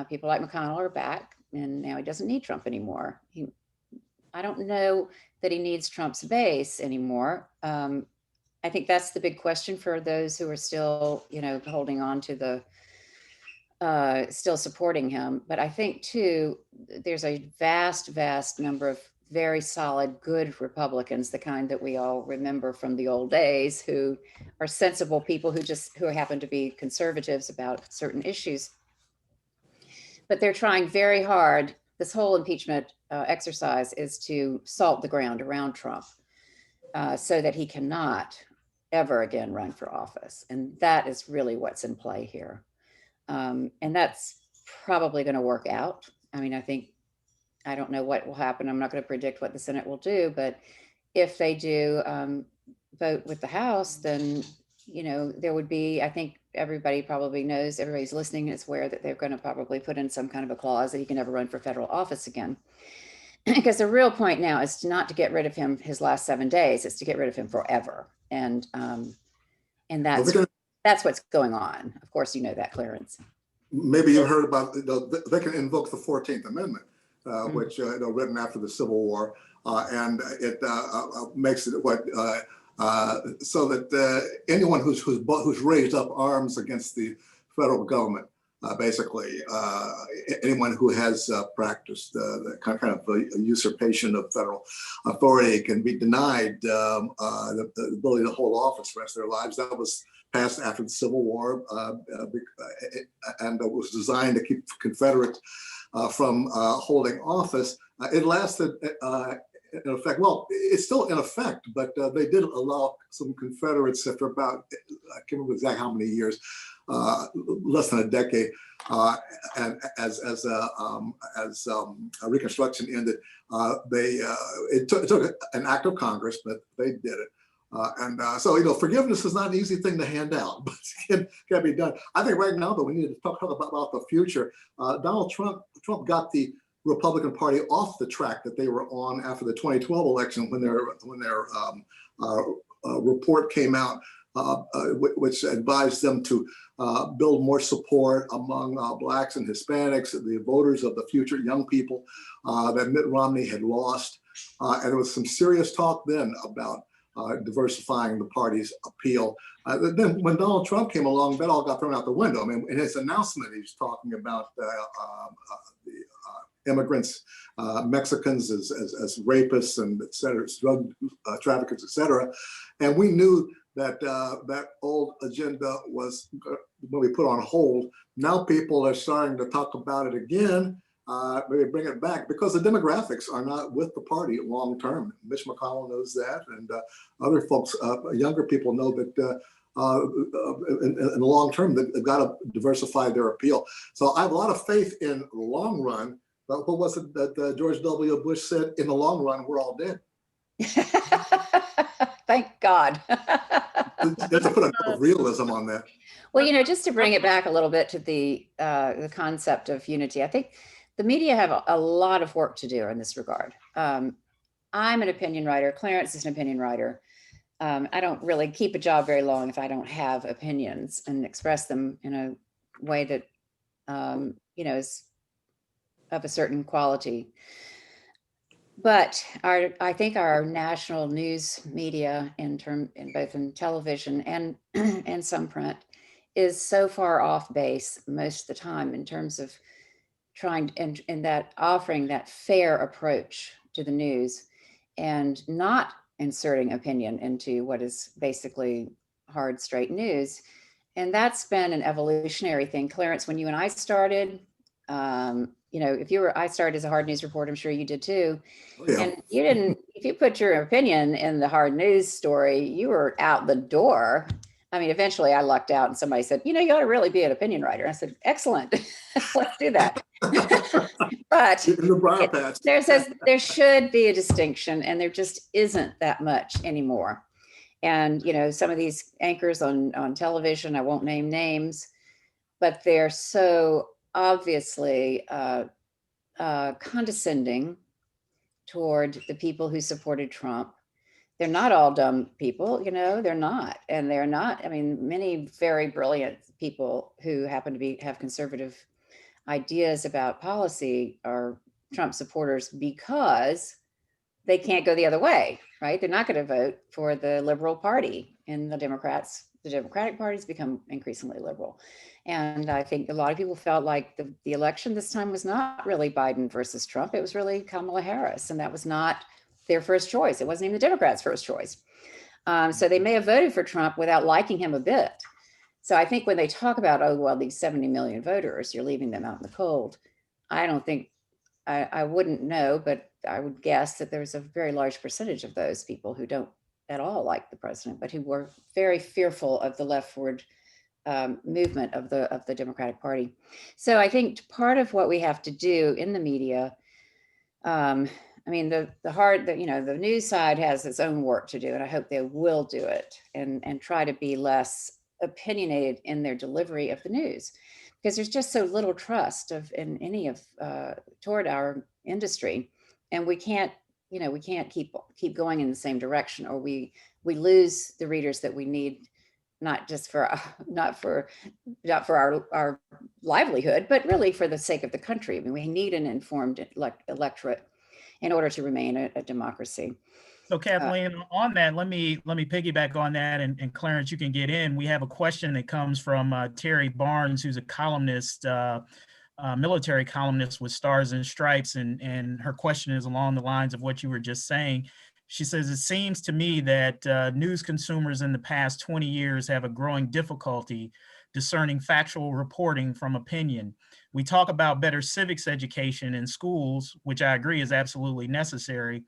People like McConnell are back, and now he doesn't need Trump anymore. I don't know that he needs Trump's base anymore. I think that's the big question for those who are still, holding on to the, still supporting him. But I think too, there's a vast, vast number of very solid, good Republicans, the kind that we all remember from the old days, who are sensible people who happen to be conservatives about certain issues. But they're trying very hard. This whole impeachment exercise is to salt the ground around Trump so that he cannot ever again run for office. And that is really what's in play here. And that's probably going to work out. I mean, I don't know what will happen. I'm not going to predict what the Senate will do, but if they do vote with the House, then, there would be, I think everybody probably knows, everybody's listening is aware that they're going to probably put in some kind of a clause that he can never run for federal office again. Because the real point now is not to get rid of him his last 7 days, it's to get rid of him forever. And that's what's going on. Of course, you know that, Clarence.
Maybe you've heard about, they can invoke the 14th Amendment, which written after the Civil War, and it makes it so that anyone who's raised up arms against the federal government, basically anyone who has practiced the kind of usurpation of federal authority can be denied the ability to hold office for the rest of their lives. That was passed after the Civil War, and it was designed to keep Confederates from holding office. It lasted, in effect, well, it's still in effect, but they did allow some Confederates after about, I can't remember exactly how many years, less than a decade, and as Reconstruction ended, it took an act of Congress, but they did it. So forgiveness is not an easy thing to hand out, but it can be done. I think right now, though, we need to talk about the future. Donald Trump got the Republican Party off the track that they were on after the 2012 election, when their report came out which advised them to build more support among Blacks and Hispanics, the voters of the future, young people that Mitt Romney had lost. And there was some serious talk then about diversifying the party's appeal. Then when Donald Trump came along, that all got thrown out the window. I mean, in his announcement, he was talking about the immigrants, Mexicans as rapists and et cetera, drug traffickers, et cetera. And we knew that that old agenda was when we put on hold. Now people are starting to talk about it again. Maybe bring it back because the demographics are not with the party long term. Mitch McConnell knows that, and other folks, younger people know that in the long term they've got to diversify their appeal. So I have a lot of faith in the long run. But what was it that George W. Bush said? In the long run, we're all dead.
Thank God.
You have to put a realism on that.
Well, you know, just to bring it back a little bit to the concept of unity, I think the media have a lot of work to do in this regard. I'm an opinion writer. Clarence is an opinion writer. I don't really keep a job very long if I don't have opinions and express them in a way that, you know, is of a certain quality. But I think our national news media, both in television and and some print, is so far off base most of the time in terms of trying and that offering that fair approach to the news and not inserting opinion into what is basically hard, straight news. And that's been an evolutionary thing. Clarence, when you and I started, you know, I started as a hard news reporter, I'm sure you did too. Oh, yeah. And you didn't, if you put your opinion in the hard news story, you were out the door. I mean, eventually I lucked out and somebody said, you know, you ought to really be an opinion writer. I said, excellent, let's do that. But there should be a distinction, and there just isn't that much anymore. And, you know, some of these anchors on television, I won't name names, but they're so obviously condescending toward the people who supported Trump. They're not all dumb people, you know, they're not. And they're not, I mean, many very brilliant people who happen to have conservative ideas about policy are Trump supporters because they can't go the other way, right? They're not going to vote for the liberal party, and the Democratic Party's become increasingly liberal. And I think a lot of people felt like the election this time was not really Biden versus Trump. It was really Kamala Harris. And that was not their first choice. It wasn't even the Democrats' first choice. So they may have voted for Trump without liking him a bit. So I think when they talk about, oh, well, these 70 million voters, you're leaving them out in the cold. I don't think, I wouldn't know, but I would guess that there's a very large percentage of those people who don't at all like the president, but who were very fearful of the leftward movement of the Democratic Party. So I think part of what we have to do in the media, I mean, the news side has its own work to do, and I hope they will do it and try to be less opinionated in their delivery of the news, because there's just so little trust toward our industry, and we can't keep going in the same direction, or we lose the readers that we need, not for our livelihood, but really for the sake of the country. I mean, we need an informed electorate in order to remain a democracy.
So Kathleen, on that, let me piggyback on that, and Clarence, you can get in. We have a question that comes from Terry Barnes, who's a columnist, military columnist with Stars and Stripes, and her question is along the lines of what you were just saying. She says, it seems to me that news consumers in the past 20 years have a growing difficulty discerning factual reporting from opinion. We talk about better civics education in schools, which I agree is absolutely necessary.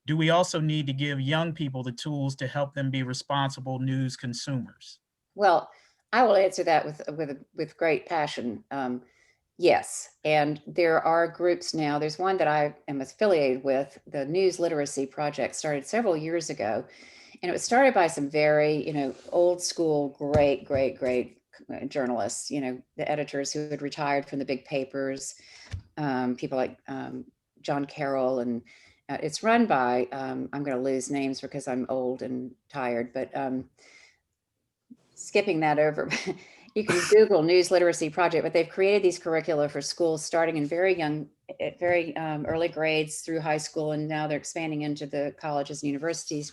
Do we also need to give young people the tools to help them be responsible news consumers?
Well, I will answer that with great passion. Yes, and there are groups now. There's one that I am affiliated with, the News Literacy Project, started several years ago, and it was started by some very, old school, great journalists. The editors who had retired from the big papers, people like John Carroll, and it's run by, I'm going to lose names because I'm old and tired, but skipping that over. You can Google News Literacy Project, but they've created these curricula for schools starting in very young, at very early grades through high school, and now they're expanding into the colleges and universities.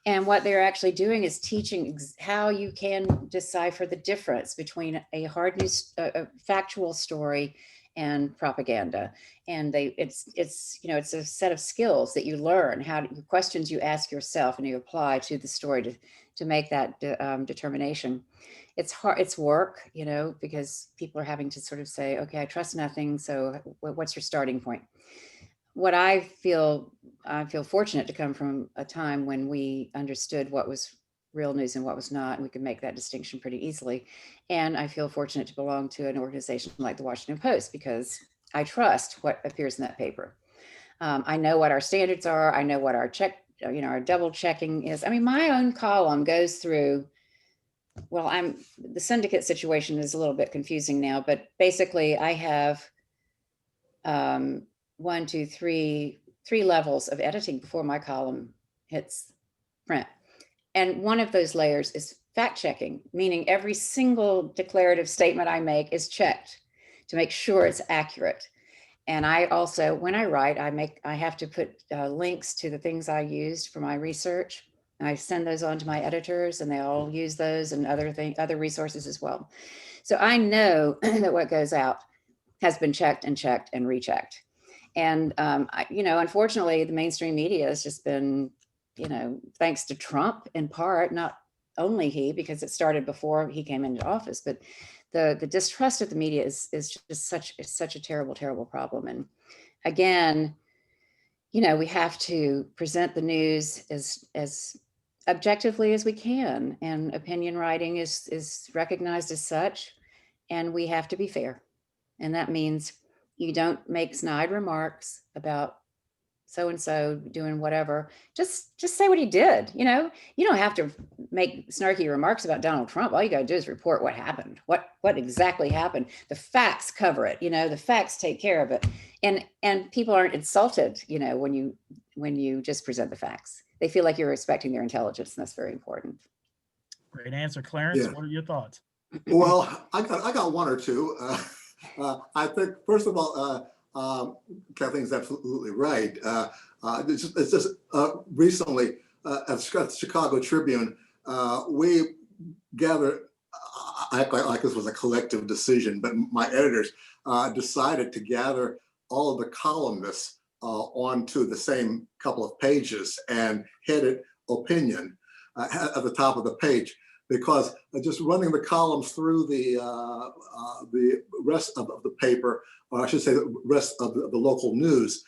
And what they're actually doing is teaching how you can decipher the difference between a hard news, a factual story and propaganda. And it's a set of skills that you learn, questions you ask yourself and you apply to the story to make that determination. It's hard, it's work, because people are having to sort of say, okay, I trust nothing. So what's your starting point? What I feel fortunate to come from a time when we understood what was real news and what was not, and we could make that distinction pretty easily. And I feel fortunate to belong to an organization like the Washington Post, because I trust what appears in that paper. I know what our standards are. I know what our our double checking is. I mean, my own column goes through, the syndicate situation is a little bit confusing now, but basically I have three levels of editing before my column hits print. And one of those layers is fact checking, meaning every single declarative statement I make is checked to make sure it's accurate. And I also, when I write, I have to put links to the things I used for my research. I send those on to my editors, and they all use those and other resources as well. So I know that what goes out has been checked and rechecked. And, unfortunately, the mainstream media has just been, thanks to Trump in part, not only he, because it started before he came into office, but the distrust of the media is just such a terrible, terrible problem. And again, we have to present the news as objectively as we can, and opinion writing is recognized as such, and we have to be fair. And that means you don't make snide remarks about so-and-so doing whatever. Just say what he did. You don't have to make snarky remarks about Donald Trump. All you got to do is report what happened, what exactly happened. The facts cover it. The facts take care of it. And people aren't insulted, when you just present the facts. They feel like you're respecting their intelligence, and that's very important.
Great answer, Clarence.
Yeah.
What are your thoughts?
Well, I got one or two. I think, first of all, Kathleen's absolutely right. It's just recently at the Chicago Tribune, we gathered, I act like this was a collective decision, but my editors decided to gather all of the columnists onto the same couple of pages and headed opinion at the top of the page. Because just running the columns through the rest of the paper, or I should say the rest of the local news,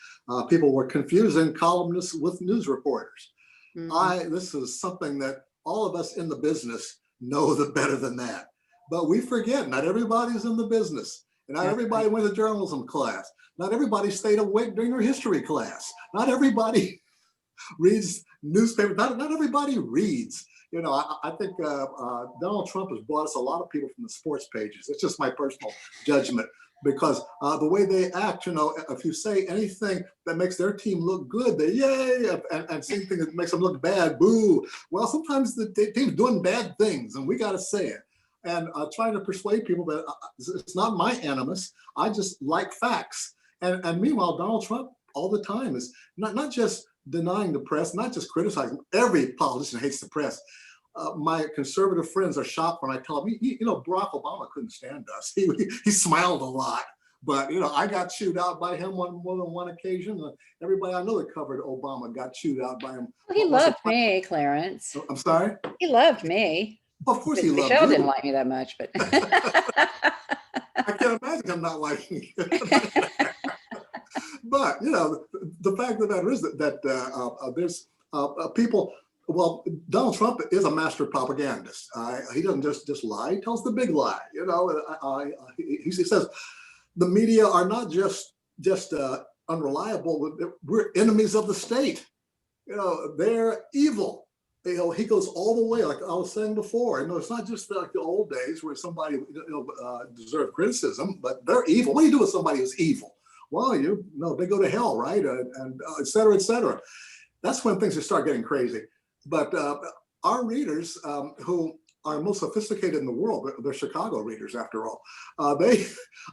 people were confusing columnists with news reporters. Mm-hmm. This is something that all of us in the business know better than that. But we forget, not everybody's in the business. And not everybody went to journalism class. Not everybody stayed awake during their history class. Not everybody reads newspapers. Not everybody reads. I think Donald Trump has brought us a lot of people from the sports pages. It's just my personal judgment, because the way they act, if you say anything that makes their team look good, they yay, and say anything that makes them look bad, boo. Well, sometimes the team's doing bad things, and we got to say it. And trying to persuade people that it's not my animus. I just like facts. And meanwhile, Donald Trump all the time is not just denying the press, not just criticizing. Every politician hates the press. My conservative friends are shocked when I tell them, Barack Obama couldn't stand us. He smiled a lot, but I got chewed out by him more than one occasion. Everybody I know that covered Obama got chewed out by him.
Well, he loved me, Clarence.
I'm sorry?
He loved me.
Of course he loved
Michelle
you.
didn't like me that much, but
I can't imagine him not liking you. But the fact of the matter is that there's people. Well, Donald Trump is a master propagandist. He doesn't just lie; he tells the big lie. He says the media are not just unreliable. We're enemies of the state. They're evil. He goes all the way, like I was saying before. It's not just like the old days where somebody deserved criticism, but they're evil. What do you do with somebody who's evil? Well, they go to hell, right? And et cetera, et cetera. That's when things start getting crazy. But our readers who are most sophisticated in the world. They're Chicago readers, after all. They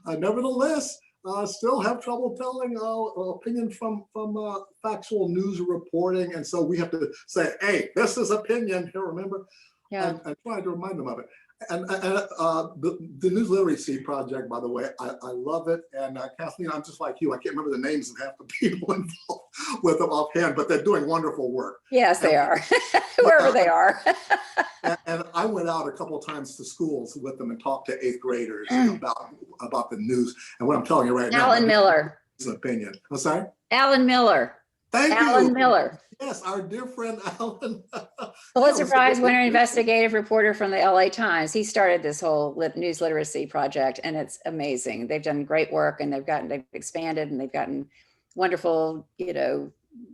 nevertheless still have trouble telling opinion from factual news reporting. And so we have to say, hey, this is opinion here, remember?
Yeah.
And try to remind them of it. And the News Literacy Project, by the way, I love it. And Kathleen, I'm just like you. I can't remember the names of half the people involved with them offhand, but they're doing wonderful work.
Yes, they are, whoever they are.
And I went out a couple of times to schools with them and talked to 8th graders about the news. And what I'm telling you right now,
Alan Miller.
is an opinion. I'm sorry?
Alan Miller.
Thank you.
Alan Miller.
Yes, our dear friend Alan.
Pulitzer Prize winner, investigative reporter from the LA Times. He started this whole news literacy project, and it's amazing. They've done great work, and they've expanded, and they've gotten wonderful,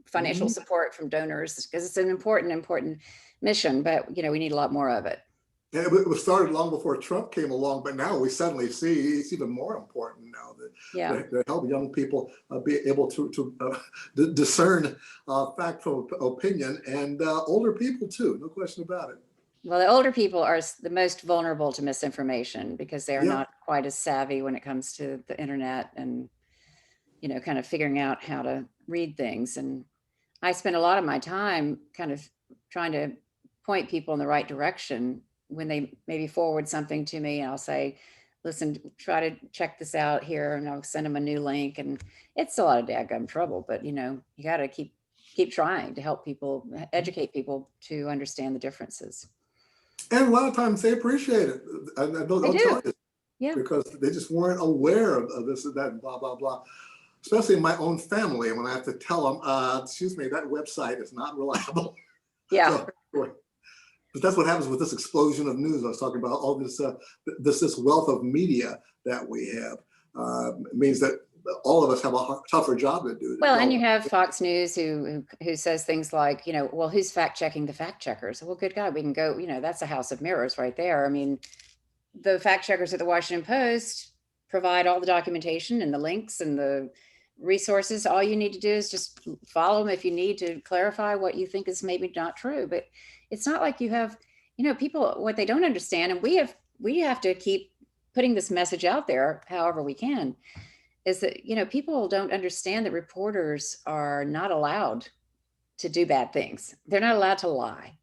financial support from donors, because it's an important mission. But we need a lot more of it.
Yeah, it was started long before Trump came along, but now we suddenly see it's even more important now that help young people be able to discern fact from opinion, and older people too, no question about it.
Well, the older people are the most vulnerable to misinformation because they are not quite as savvy when it comes to the internet and, kind of figuring out how to read things. And I spend a lot of my time kind of trying to point people in the right direction when they maybe forward something to me, and I'll say, listen, try to check this out here, and I'll send them a new link. And it's a lot of daggum trouble, but you got to keep trying to help people, educate people to understand the differences.
And a lot of times they appreciate it. And they'll tell you, because they just weren't aware of this and that and blah, blah, blah. Especially in my own family, when I have to tell them, excuse me, that website is not reliable.
Yeah.
So, but that's what happens with this explosion of news. I was talking about all this this wealth of media that we have. It means that all of us have a tougher job to do.
Well, and you have Fox News who says things like, well, who's fact checking the fact checkers? Well, good God, we can go, that's a house of mirrors right there. I mean, the fact checkers at the Washington Post provide all the documentation and the links and the resources. All you need to do is just follow them if you need to clarify what you think is maybe not true. But it's not like you have, people, what they don't understand, and we have to keep putting this message out there however we can, is that, people don't understand that reporters are not allowed to do bad things. They're not allowed to lie.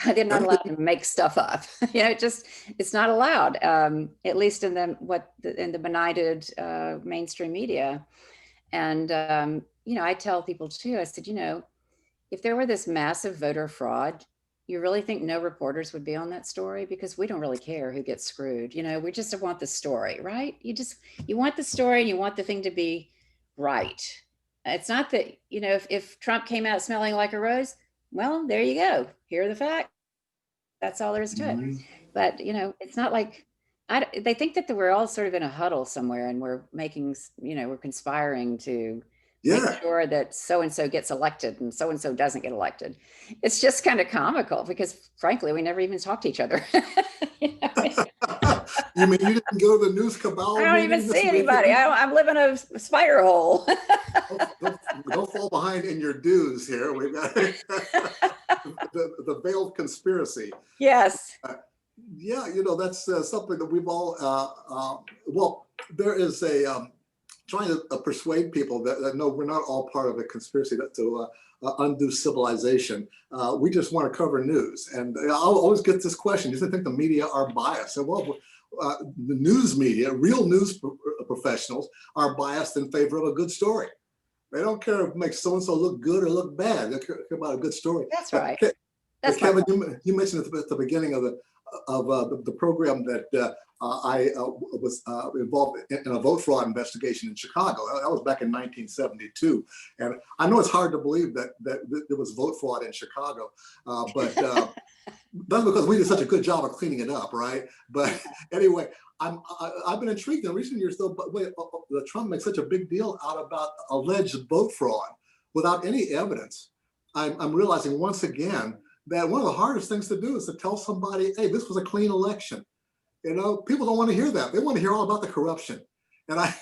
They're not allowed to make stuff up. It's not allowed, at least in the benighted mainstream media. And, I tell people too, I said, if there were this massive voter fraud, you really think no reporters would be on that story? Because we don't really care who gets screwed. We just want the story, right? You want the story, and you want the thing to be right. It's not that, if Trump came out smelling like a rose, well, there you go. Here are the facts. That's all there is to it. But, it's not like, they think that we're all sort of in a huddle somewhere, and we're making, we're conspiring to make sure that so-and-so gets elected and so-and-so doesn't get elected. It's just kind of comical because, frankly, we never even talk to each other.
You mean you didn't go to the news cabal?
I don't even see anybody. I'm living a spider hole.
Don't fall behind in your dues here. We've got the veiled conspiracy.
Yes.
That's something that we've all, there is a, trying to persuade people that no, we're not all part of a conspiracy to undo civilization. We just want to cover news. And I'll always get this question, do you think the media are biased? And the news media, real news professionals, are biased in favor of a good story. They don't care if it makes so-and-so look good or look bad. They care about a good story.
That's right.
Kevin, you mentioned at the beginning of the program that I was involved in a vote fraud investigation in Chicago. That was back in 1972. And I know it's hard to believe that there was vote fraud in Chicago, but that's because we did such a good job of cleaning it up, right? But anyway, I've been intrigued in recent years, though, but Trump makes such a big deal out about alleged vote fraud without any evidence. I'm realizing once again that one of the hardest things to do is to tell somebody, hey, this was a clean election. People don't want to hear that. They want to hear all about the corruption. And I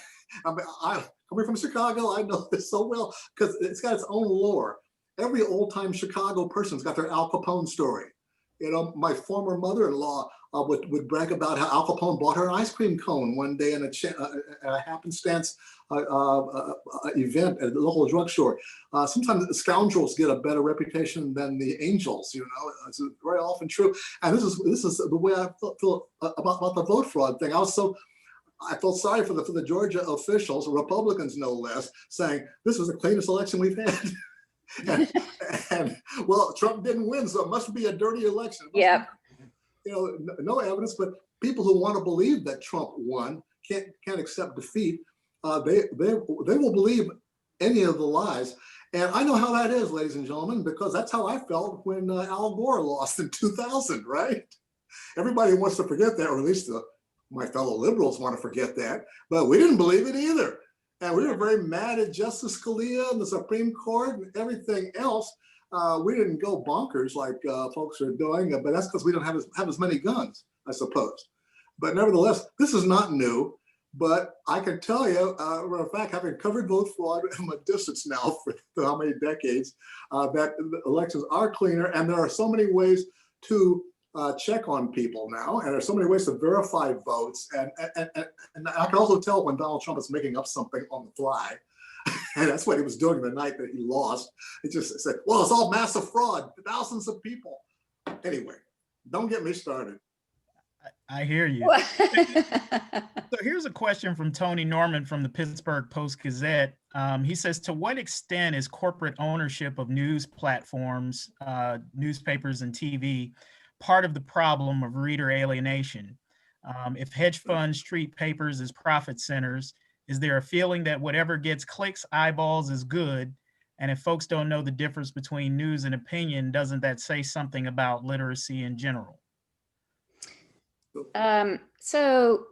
coming from Chicago, I know this so well because it's got its own lore. Every old time Chicago person's got their Al Capone story. You know, my former mother-in-law would brag about how Al Capone bought her an ice cream cone one day in a happenstance event at the local drugstore. Sometimes the scoundrels get a better reputation than the angels. You know, it's very often true. And this is the way I feel about the vote fraud thing. I felt sorry for the Georgia officials, Republicans no less, saying this was the cleanest election we've had. and well, Trump didn't win, so it must be a dirty election.
Yep.
You know, no evidence, but people who want to believe that Trump won can't accept defeat. They will believe any of the lies. And I know how that is, ladies and gentlemen, because that's how I felt when Al Gore lost in 2000, right? Everybody wants to forget that, or at least my fellow liberals want to forget that, but we didn't believe it either. And we were very mad at Justice Scalia and the Supreme Court and everything else. We didn't go bonkers like folks are doing, but that's because we don't have as many guns, I suppose. But nevertheless, this is not new. But I can tell you, in fact, having covered vote fraud from a distance now for how many decades, that elections are cleaner, and there are so many ways to check on people now, and there's so many ways to verify votes. And I can also tell when Donald Trump is making up something on the fly, and that's what he was doing the night that he lost. He just said, "Well, it's all massive fraud, thousands of people." Anyway, don't get me started.
I hear you. So here's a question from Tony Norman from the Pittsburgh Post-Gazette. He says, to what extent is corporate ownership of news platforms, newspapers and TV, part of the problem of reader alienation? If hedge funds treat papers as profit centers, is there a feeling that whatever gets clicks, eyeballs is good? And if folks don't know the difference between news and opinion, doesn't that say something about literacy in general?
So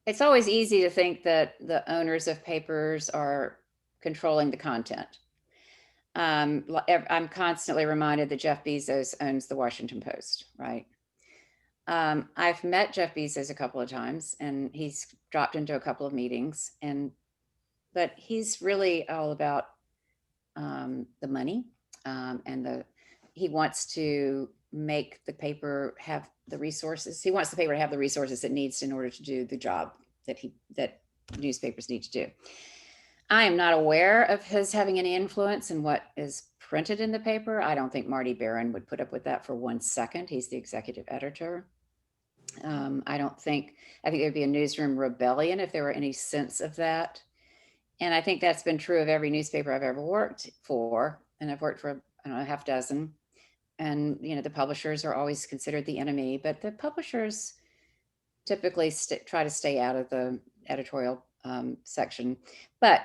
it's always easy to think that the owners of papers are controlling the content. I'm constantly reminded that Jeff Bezos owns the Washington Post, right? I've met Jeff Bezos a couple of times, and he's dropped into a couple of meetings, but he's really all about the money, and he wants to make the paper have the resources. He wants the paper to have the resources it needs in order to do the job that newspapers need to do. I am not aware of his having any influence in what is printed in the paper. I don't think Marty Baron would put up with that for 1 second. He's the executive editor. I think there'd be a newsroom rebellion if there were any sense of that. And I think that's been true of every newspaper I've ever worked for. And I've worked for, I don't know, a half dozen. And, you know, the publishers are always considered the enemy, but the publishers typically try to stay out of the editorial section. But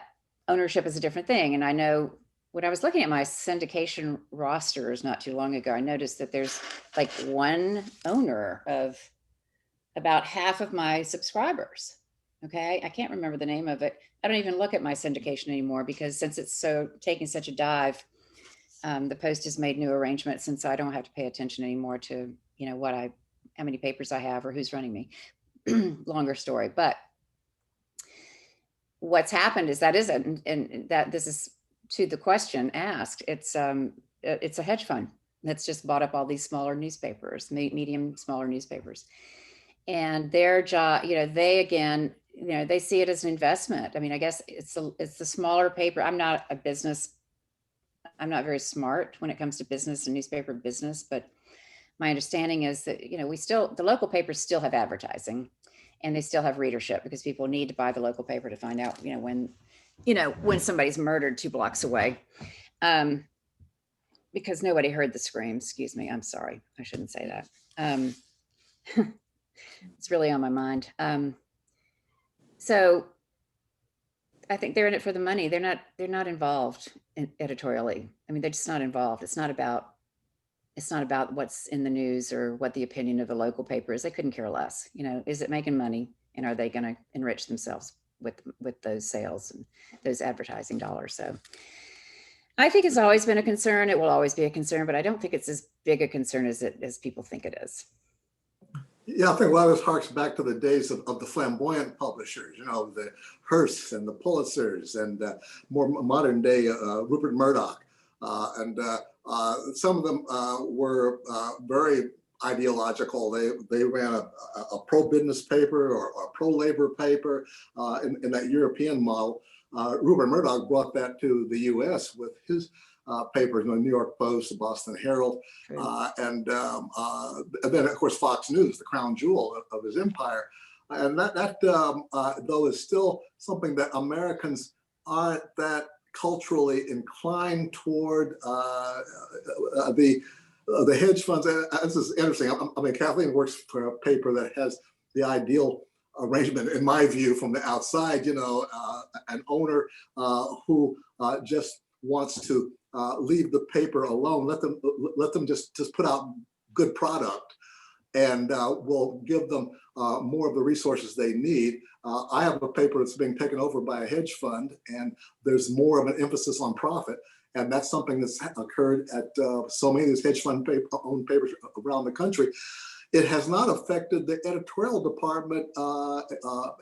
ownership is a different thing. And I know when I was looking at my syndication rosters not too long ago, I noticed that there's like one owner of about half of my subscribers. Okay, I can't remember the name of it. I don't even look at my syndication anymore because since it's taking such a dive, the Post has made new arrangements, and so I don't have to pay attention anymore to, you know, how many papers I have or who's running me. Longer story, but what's happened is and that this is to the question asked. It's a hedge fund that's just bought up all these smaller newspapers, medium, smaller newspapers, and their job, you know, they see it as an investment. I mean, I guess it's the smaller paper. I'm not very smart when it comes to business and newspaper business, but my understanding is that, you know, the local papers still have advertising and they still have readership because people need to buy the local paper to find out, when somebody's murdered 2 blocks away. Because nobody heard the screams. Excuse me. I'm sorry. I shouldn't say that. It's really on my mind. So I think they're in it for the money. They're not involved editorially. I mean, they're just not involved. It's not about what's in the news or what the opinion of the local paper is. They couldn't care less. You know, is it making money, and are they going to enrich themselves with those sales and those advertising dollars? So I think it's always been a concern. It will always be a concern, but I don't think it's as big a concern as people think it is.
Yeah, I think a lot of this harks back to the days of the flamboyant publishers, you know, the Hearsts and the Pulitzers and more modern day Rupert Murdoch. and some of them were very ideological. They ran a pro-business paper or a pro-labor paper in that European model. Rupert Murdoch brought that to the U.S. with his papers, the New York Post, the Boston Herald, and then of course Fox News, the crown jewel of his empire. And that though is still something that Americans aren't that culturally inclined toward. The hedge funds. This is interesting. I mean, Kathleen works for a paper that has the ideal arrangement, in my view, from the outside. An owner who just wants to leave the paper alone, let them just put out good product, and will give them more of the resources they need. I have a paper that's being taken over by a hedge fund, and there's more of an emphasis on profit. And that's something that's occurred at so many of these hedge fund owned papers around the country. It has not affected the editorial department,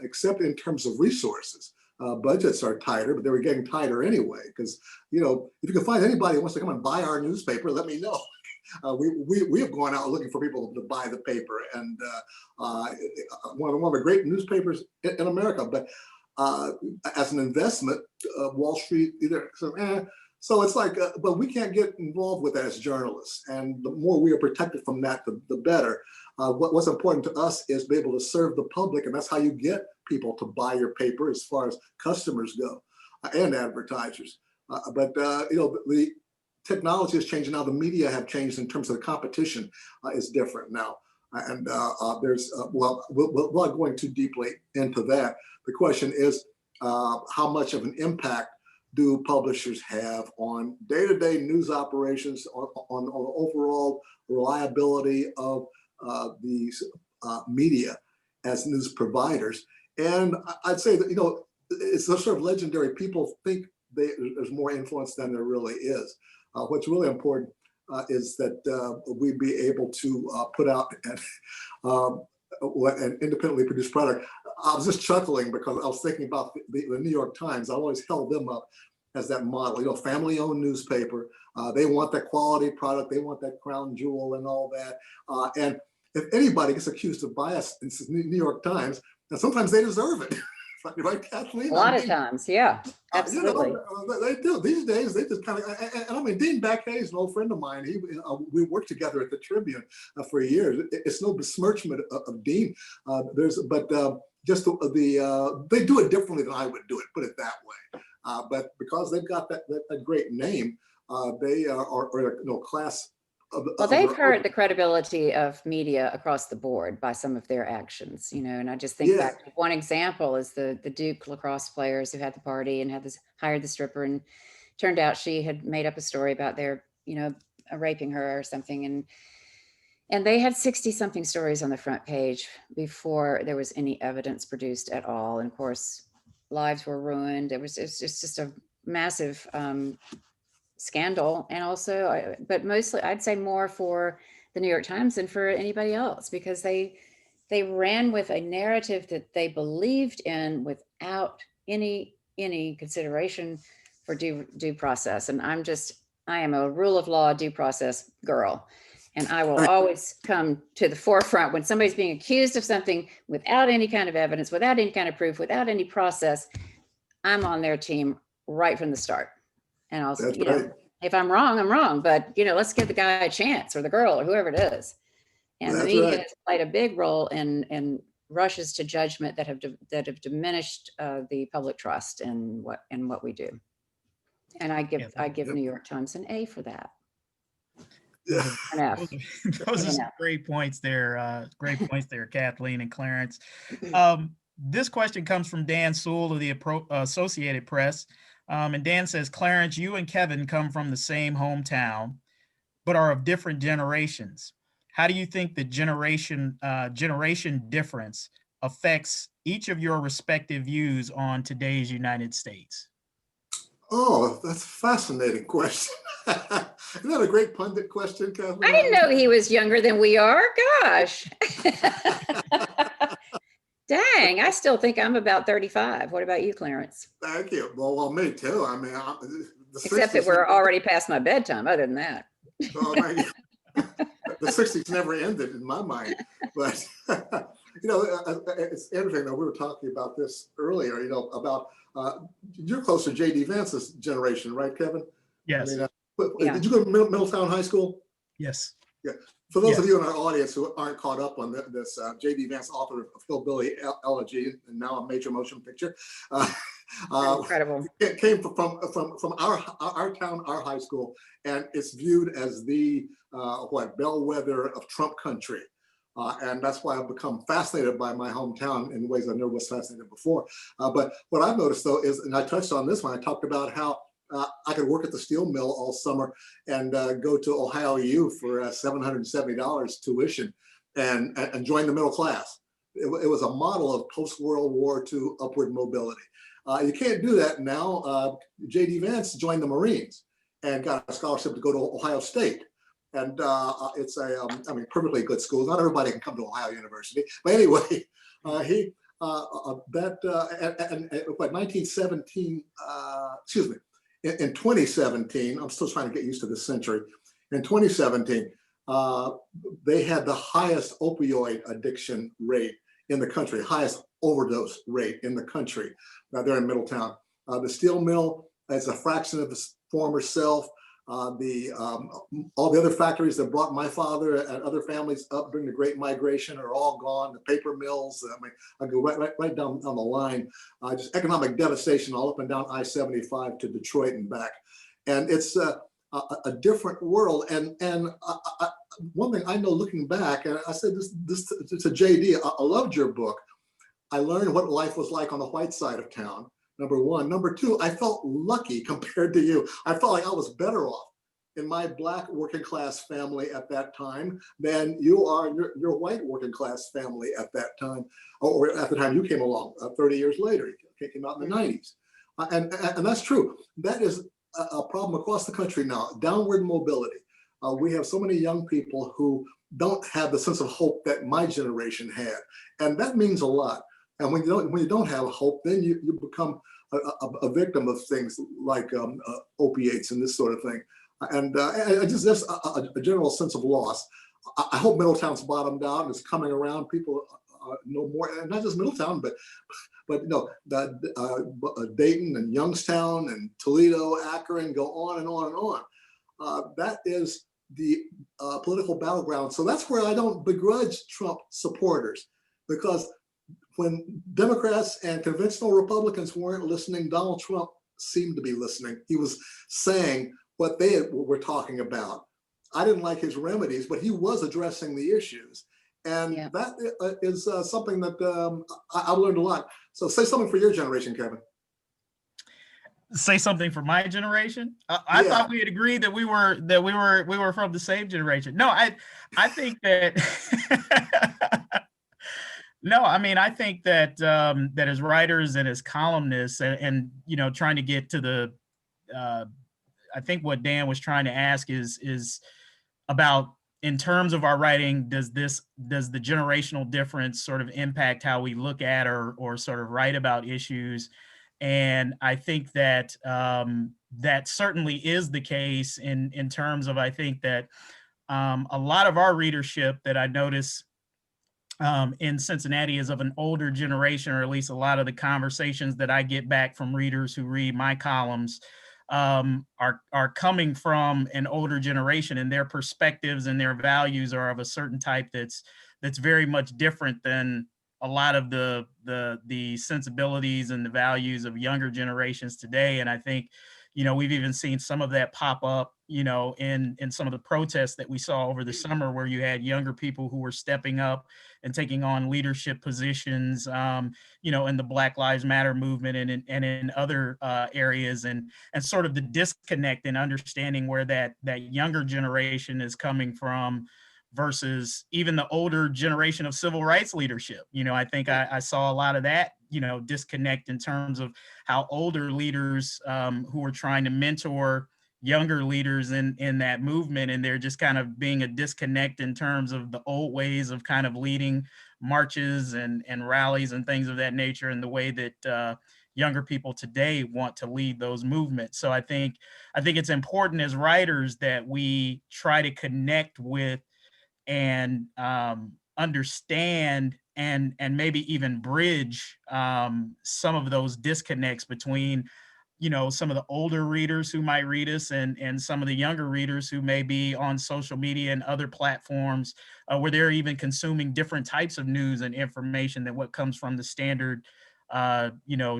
except in terms of resources. Budgets are tighter, but they were getting tighter anyway. Because if you can find anybody who wants to come and buy our newspaper, let me know. We have gone out looking for people to buy the paper, and one of the great newspapers in America. But as an investment, Wall Street either said, So it's like, but we can't get involved with that as journalists. And the more we are protected from that, the better. What's important to us is be able to serve the public. And that's how you get people to buy your paper as far as customers go and advertisers. But the technology is changing now. The media have changed in terms of the competition is different now. And there's, without going too deeply into that, the question is how much of an impact do publishers have on day-to-day news operations, on the overall reliability of these media as news providers? And I'd say that, it's a sort of legendary. People think there's more influence than there really is. What's really important is that we be able to put out an independently produced product. I was just chuckling because I was thinking about the New York Times. I always held them up as that model, family-owned newspaper. They want that quality product. They want that crown jewel and all that. And if anybody gets accused of bias, it's the New York Times, and sometimes they deserve it. Right, Kathleen?
A lot of times, yeah, absolutely.
They do. These days, they just kind of, and I mean, Dean Backay's an old friend of mine. We worked together at the Tribune for years. It's no besmirchment of Dean. Just they do it differently than I would do it, put it that way. But because they've got that great name, they are class.
Well, they've hurt the credibility of media across the board by some of their actions, and I just think back to one example is the Duke lacrosse players who had the party and hired the stripper, and turned out she had made up a story about their, raping her or something. And they had 60-something stories on the front page before there was any evidence produced at all. And of course, lives were ruined. It's just a massive scandal. And also, but mostly I'd say more for the New York Times than for anybody else, because they ran with a narrative that they believed in without any consideration for due process. And I am a rule of law, due process girl. And I will always come to the forefront when somebody's being accused of something without any kind of evidence, without any kind of proof, without any process. I'm on their team right from the start. And I'll, if I'm wrong, I'm wrong. But, let's give the guy a chance, or the girl, or whoever it is. And the media has played a big role in rushes to judgment that have diminished the public trust in what we do. And I give New York Times an A for that.
Those are some great points there. Great points there, Kathleen and Clarence. This question comes from Dan Sewell of the Associated Press. And Dan says, Clarence, you and Kevin come from the same hometown, but are of different generations. How do you think the generation difference affects each of your respective views on today's United States?
Oh, that's a fascinating question. Isn't that a great pundit question, Kathleen?
I didn't know he was younger than we are. Gosh. Dang, I still think I'm about 35. What about you, Clarence?
Thank you. Well, me too. I mean,
Except that we're already past my bedtime, other than that.
Oh, my, the 60s never ended in my mind. But, it's interesting that we were talking about this earlier, about you're close to J.D. Vance's generation, right, Kevin?
Yes.
I mean, did you go to Middletown High School?
Yes.
Yeah. For those of you in our audience who aren't caught up on this, J.D. Vance, author of Hillbilly Elegy, and now a major motion picture,
Incredible.
it came from our town, our high school, and it's viewed as the bellwether of Trump country. And that's why I've become fascinated by my hometown in ways I never was fascinated before. But what I've noticed, though, is, and I touched on this when I talked about how I could work at the steel mill all summer and go to Ohio U for $770 tuition and join the middle class. It was a model of post-World War II upward mobility. You can't do that now. J.D. Vance joined the Marines and got a scholarship to go to Ohio State. And it's perfectly good school. Not everybody can come to Ohio University. But anyway, in 1917, in 2017, I'm still trying to get used to this century. In 2017, they had the highest opioid addiction rate in the country, highest overdose rate in the country. They're in Middletown. The steel mill is a fraction of its former self. All the other factories that brought my father and other families up during the Great Migration are all gone. The paper mills, I go right down the line. Just economic devastation all up and down I-75 to Detroit and back. And it's a different world. And one thing I know looking back, and I said this to JD, I loved your book. I learned what life was like on the white side of town. Number one. Number two, I felt lucky compared to you. I felt like I was better off in my Black working class family at that time than you are in your white working class family at that time, or at the time you came along 30 years later. You came out in the 90s. And that's true. That is a problem across the country now, downward mobility. We have so many young people who don't have the sense of hope that my generation had. And that means a lot. And when you don't have hope, then you become a victim of things like opiates and this sort of thing. And just a general sense of loss. I hope Middletown's bottomed out and is coming around. People know more, and not just Middletown, but Dayton and Youngstown and Toledo, Akron, go on and on and on. That is the political battleground. So that's where I don't begrudge Trump supporters, because when Democrats and conventional Republicans weren't listening, Donald Trump seemed to be listening. He was saying what they were talking about. I didn't like his remedies, but he was addressing the issues. And that is something that I learned a lot. So say something for your generation, Kevin.
Say something for my generation. I thought we had agreed that we were from the same generation. No, I think that no, I mean, I think that that as writers and as columnists and trying to get to the I think what Dan was trying to ask is about, in terms of our writing, does the generational difference sort of impact how we look at or sort of write about issues? And I think that that certainly is the case in terms of, I think that a lot of our readership that I notice in Cincinnati is of an older generation, or at least a lot of the conversations that I get back from readers who read my columns are coming from an older generation, and their perspectives and their values are of a certain type that's very much different than a lot of the sensibilities and the values of younger generations today. And I think, we've even seen some of that pop up, in some of the protests that we saw over the summer, where you had younger people who were stepping up and taking on leadership positions, in the Black Lives Matter movement and in other areas, and sort of the disconnect in understanding where that younger generation is coming from versus even the older generation of civil rights leadership. I think I saw a lot of that, disconnect in terms of how older leaders who were trying to mentor younger leaders in that movement, and they're just kind of being a disconnect in terms of the old ways of kind of leading marches and rallies and things of that nature, and the way that younger people today want to lead those movements. So I think it's important as writers that we try to connect with and understand and maybe even bridge some of those disconnects between, some of the older readers who might read us and some of the younger readers who may be on social media and other platforms where they're even consuming different types of news and information than what comes from the standard,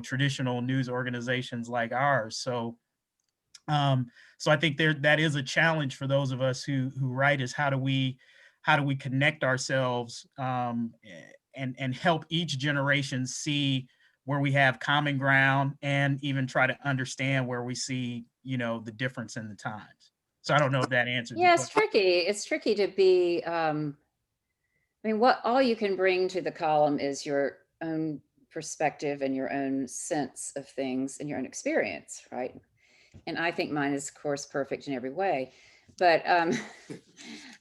traditional news organizations like ours. So I think that is a challenge for those of us who write, is how do we connect ourselves and help each generation see where we have common ground, and even try to understand where we see, the difference in the times. So I don't know if that answers.
Yeah, it's tricky. It's tricky to be, I mean, all you can bring to the column is your own perspective and your own sense of things and your own experience, right? And I think mine is, of course, perfect in every way. But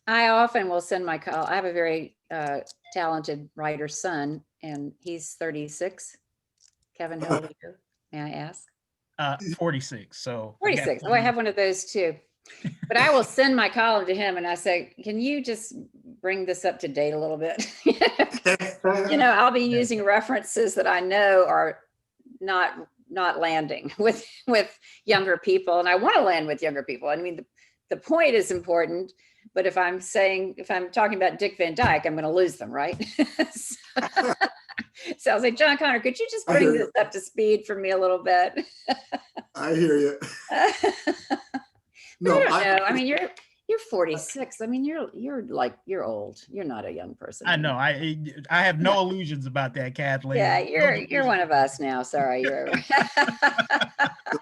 I often will send my column. I have a very talented writer son, and he's 36. Kevin, how old are you? May I ask?
46. So
46. Oh, I have one of those too. But I will send my column to him and I say, can you just bring this up to date a little bit? I'll be using references that I know are not landing with younger people. And I want to land with younger people. I mean, the point is important, but if I'm talking about Dick Van Dyke, I'm going to lose them, right? So I was like, John Connor, could you just bring this up to speed for me a little bit?
I hear you.
No, I don't know. I mean, you're 46. I mean, you're old. You're not a young person.
I know. I have no illusions about that, Kathleen.
Yeah, you're one of us now. Sorry, you're.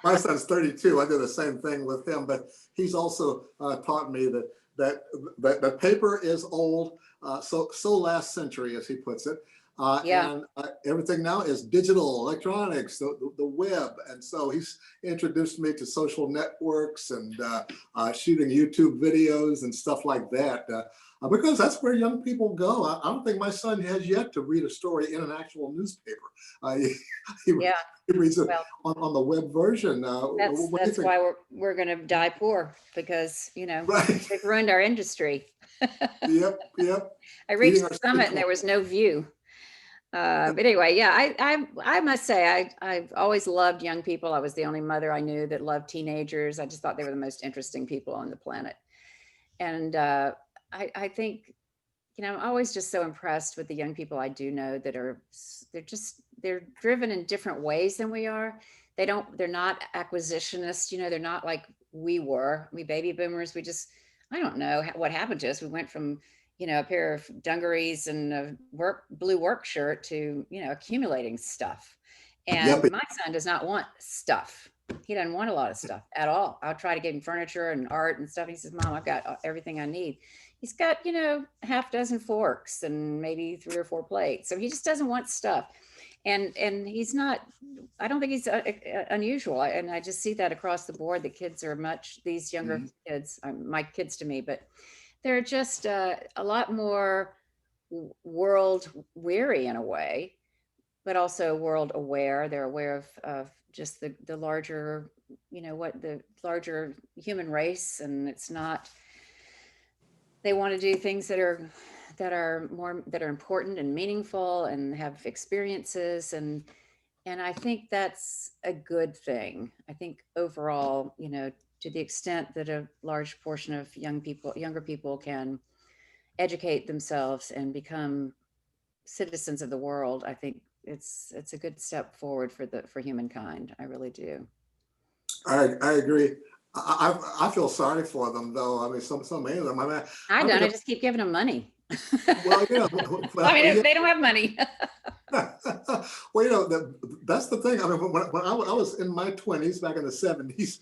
My son's 32. I do the same thing with him, but he's also taught me that paper is old, so last century, as he puts it. And everything now is digital, electronics, the web. And so he's introduced me to social networks and shooting YouTube videos and stuff like that, because that's where young people go. I don't think my son has yet to read a story in an actual newspaper. He reads it on the web version.
That's why we're going to die poor, because, they've ruined our industry.
Yep.
I reached the summit and there was no view. But anyway, I must say, I've always loved young people. I was the only mother I knew that loved teenagers. I just thought they were the most interesting people on the planet. And I think, I'm always just so impressed with the young people I do know that they're driven in different ways than we are. They're not acquisitionists, they're not like we were. We baby boomers, I don't know what happened to us. We went from a pair of dungarees and a blue work shirt to, accumulating stuff. And my son does not want stuff. He doesn't want a lot of stuff at all. I'll try to give him furniture and art and stuff. He says, Mom, I've got everything I need. He's got, half dozen forks and maybe 3 or 4 plates. So he just doesn't want stuff. And he's not, I don't think he's unusual. And I just see that across the board. The kids are these younger kids, my kids to me, but they're just a lot more world weary in a way, but also world aware. They're aware of just the larger, the larger human race. And it's not, they want to do things that are important and meaningful and have experiences. And I think that's a good thing. I think overall, to the extent that a large portion of younger people can educate themselves and become citizens of the world, I think it's a good step forward for humankind. I really do.
I agree. I feel sorry for them, though. I mean, so many of them.
I just keep giving them money.
Well,
they don't have money.
Well, that's the thing. I mean, when I was in my 20s, back in the 70s,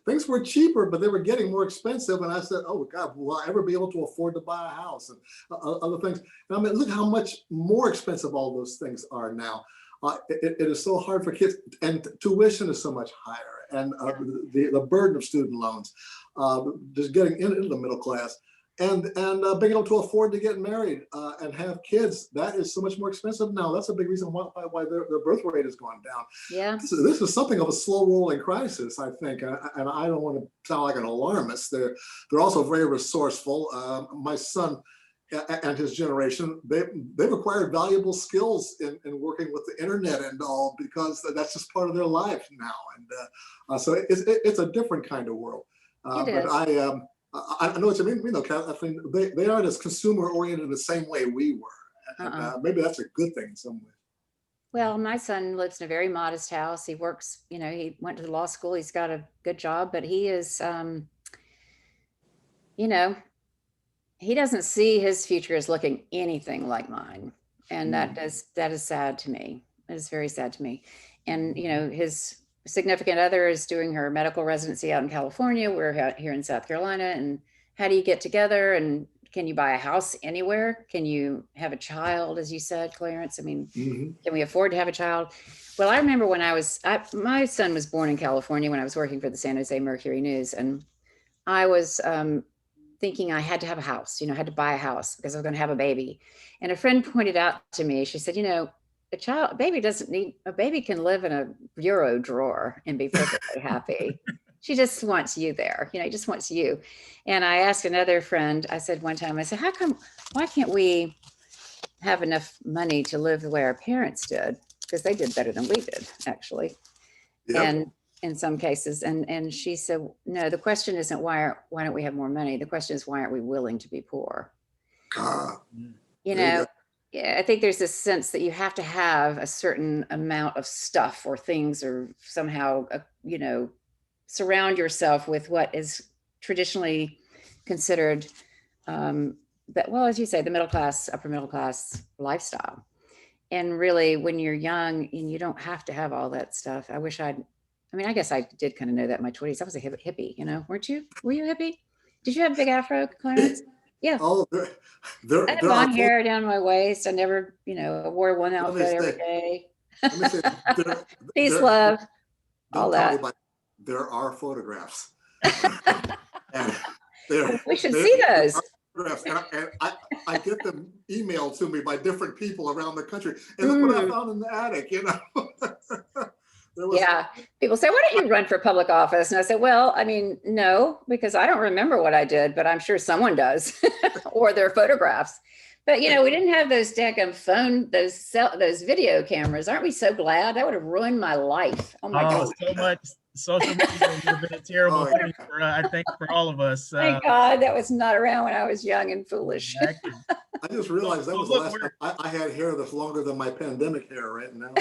things were cheaper, but they were getting more expensive. And I said, oh God, will I ever be able to afford to buy a house and other things? And I mean, look how much more expensive all those things are now. It is so hard for kids, and tuition is so much higher, and the burden of student loans, just getting into the middle class. being able to afford to get married and have kids, that is so much more expensive now. That's a big reason why their birth rate has gone down.
Yeah.
This is something of a slow rolling crisis, I think, and I don't want to sound like an alarmist. They're also very resourceful. My son and his generation, they've acquired valuable skills in working with the internet and all, because that's just part of their life now. And so it's a different kind of world.
It is.
But I know what you mean, though, Kathleen. They aren't as consumer oriented the same way we were. And maybe that's a good thing in some way.
Well, my son lives in a very modest house. He works, he went to the law school. He's got a good job, but he is, he doesn't see his future as looking anything like mine. And that is sad to me. It is very sad to me. And, his significant other is doing her medical residency out in California. We're out here in South Carolina. And how do you get together? And can you buy a house anywhere? Can you have a child, as you said, Clarence? I mean, can we afford to have a child? Well, I remember when my son was born in California when I was working for the San Jose Mercury News. And I was thinking I had to have a house, I had to buy a house because I was going to have a baby. And a friend pointed out to me, she said, a baby can live in a bureau drawer and be perfectly happy. She just wants you there, he just wants you. And I asked another friend, I said one time, I said, why can't we have enough money to live the way our parents did? Because they did better than we did, actually. Yep. And in some cases, and she said, no, the question isn't why don't we have more money? The question is, why aren't we willing to be poor? Yeah, I think there's this sense that you have to have a certain amount of stuff or things, or somehow, surround yourself with what is traditionally considered, as you say, the middle class, upper middle class lifestyle. And really, when you're young and you don't have to have all that stuff, I guess I did kind of know that in my 20s. I was a hippie, weren't you? Were you a hippie? Did you have a big afro, Clarence? Yeah.
Oh,
I had long hair down my waist. I never, wore one outfit every day.
Let me say,
peace, love, all that.
There are photographs. And
we should see those.
And I get them emailed to me by different people around the country. And look what I found in the attic,
Yeah, people say, why don't you run for public office? And I said, well, no, because I don't remember what I did, but I'm sure someone does, or their photographs. But, we didn't have those daggum those video cameras. Aren't we so glad? That would have ruined my life. Oh my God.
So much. Social media has been a terrible thing I think for all of us.
Thank God that was not around when I was young and foolish.
Exactly.
I just realized that was the last time I had hair that's longer than my pandemic hair right now.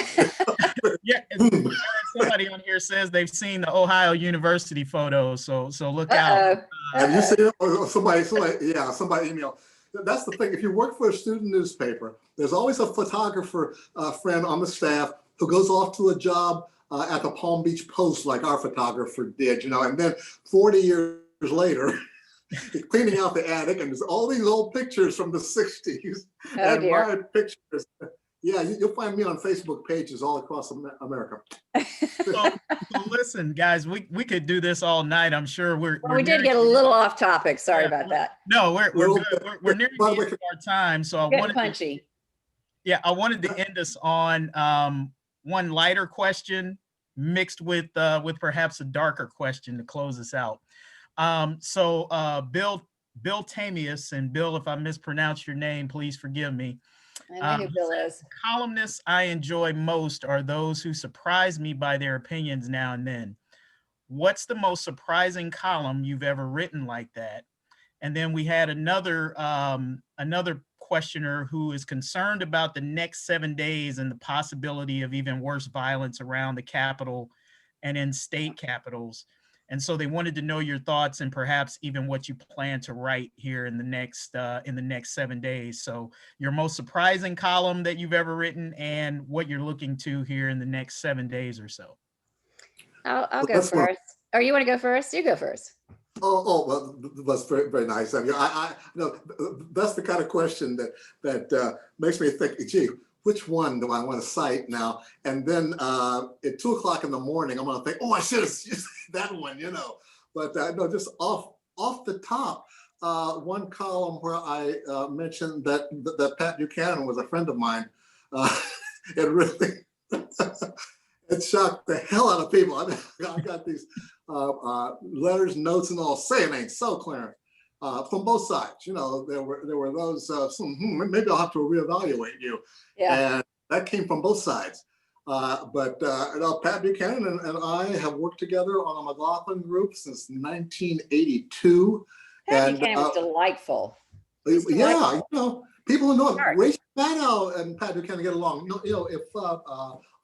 Yeah, somebody on here says they've seen the Ohio University photo, so look out.
Have you seen it? Or somebody emailed. That's the thing. If you work for a student newspaper, there's always a photographer friend on the staff who goes off to a job at the Palm Beach Post, like our photographer did, and then 40 years later, cleaning out the attic, and there's all these old pictures from the 60s, admired pictures. Yeah, you'll find me on Facebook pages all across America.
So listen, guys, we could do this all night. I'm sure
we did get a little off topic. Sorry about that.
No, we're good. We're nearing the end of our time, so I wanted to end us on one lighter question mixed with perhaps a darker question to close us out. Bill Tamius, and Bill, if I mispronounce your name, please forgive me.
I know who Bill is.
Columnists I enjoy most are those who surprise me by their opinions now and then. What's the most surprising column you've ever written like that? And then we had another questioner who is concerned about the next 7 days and the possibility of even worse violence around the Capitol and in state capitals. And so they wanted to know your thoughts and perhaps even what you plan to write here in the next 7 days. So your most surprising column that you've ever written and what you're looking to here in the next 7 days or so.
I'll go first. Or you want to go first? You go first.
Well, that's very, very nice. I that's the kind of question that makes me think, gee, which one do I want to cite now? And then at 2 o'clock in the morning, I'm going to think, I should have used that one, But no, just off the top, one column where I mentioned that Pat Buchanan was a friend of mine. It really it shocked the hell out of people. I mean, I got these letters, notes, and all saying ain't so, Clarence, from both sides. You know, there were those maybe I'll have to reevaluate you, and that came from both sides. But Pat Buchanan and I have worked together on a McLaughlin group since 1982.
Pat Buchanan was delightful.
Yeah, you know, people know Rachel Maddow and Pat Buchanan get along. You know, if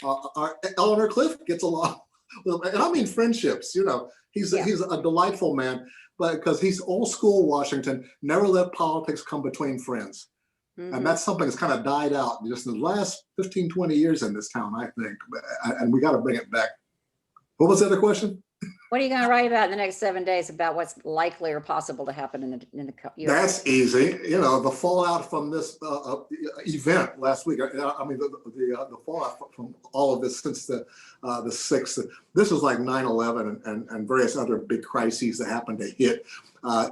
our Eleanor Cliff gets along, and I mean friendships. You know, he's a delightful man, but because he's old school Washington, never let politics come between friends. And that's something that's kind of died out just in the last 15, 20 years in this town, I think. And we got to bring it back. What was the other question? What
are you going to write about in the next 7 days about what's likely or possible to happen in the US?
That's easy. You know, the fallout from this event last week. I mean, the fallout from all of this since the 6th. This is like 9/11 and various other big crises that happened to hit.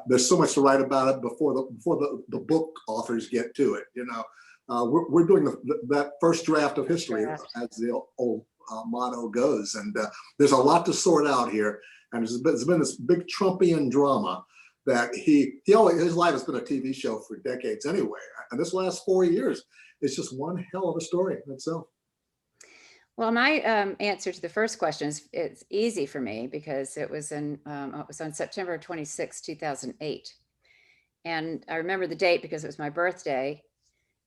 There's so much to write about it before the book authors get to it. You know, we're doing that first draft of history, as the old motto goes, and there's a lot to sort out here. And there's been this big Trumpian drama that he always, his life has been a TV show for decades anyway. And this last 4 years, it's just one hell of a story in itself.
Well, my answer to the first question is it's easy for me because it was on September 26, 2008. And I remember the date because it was my birthday,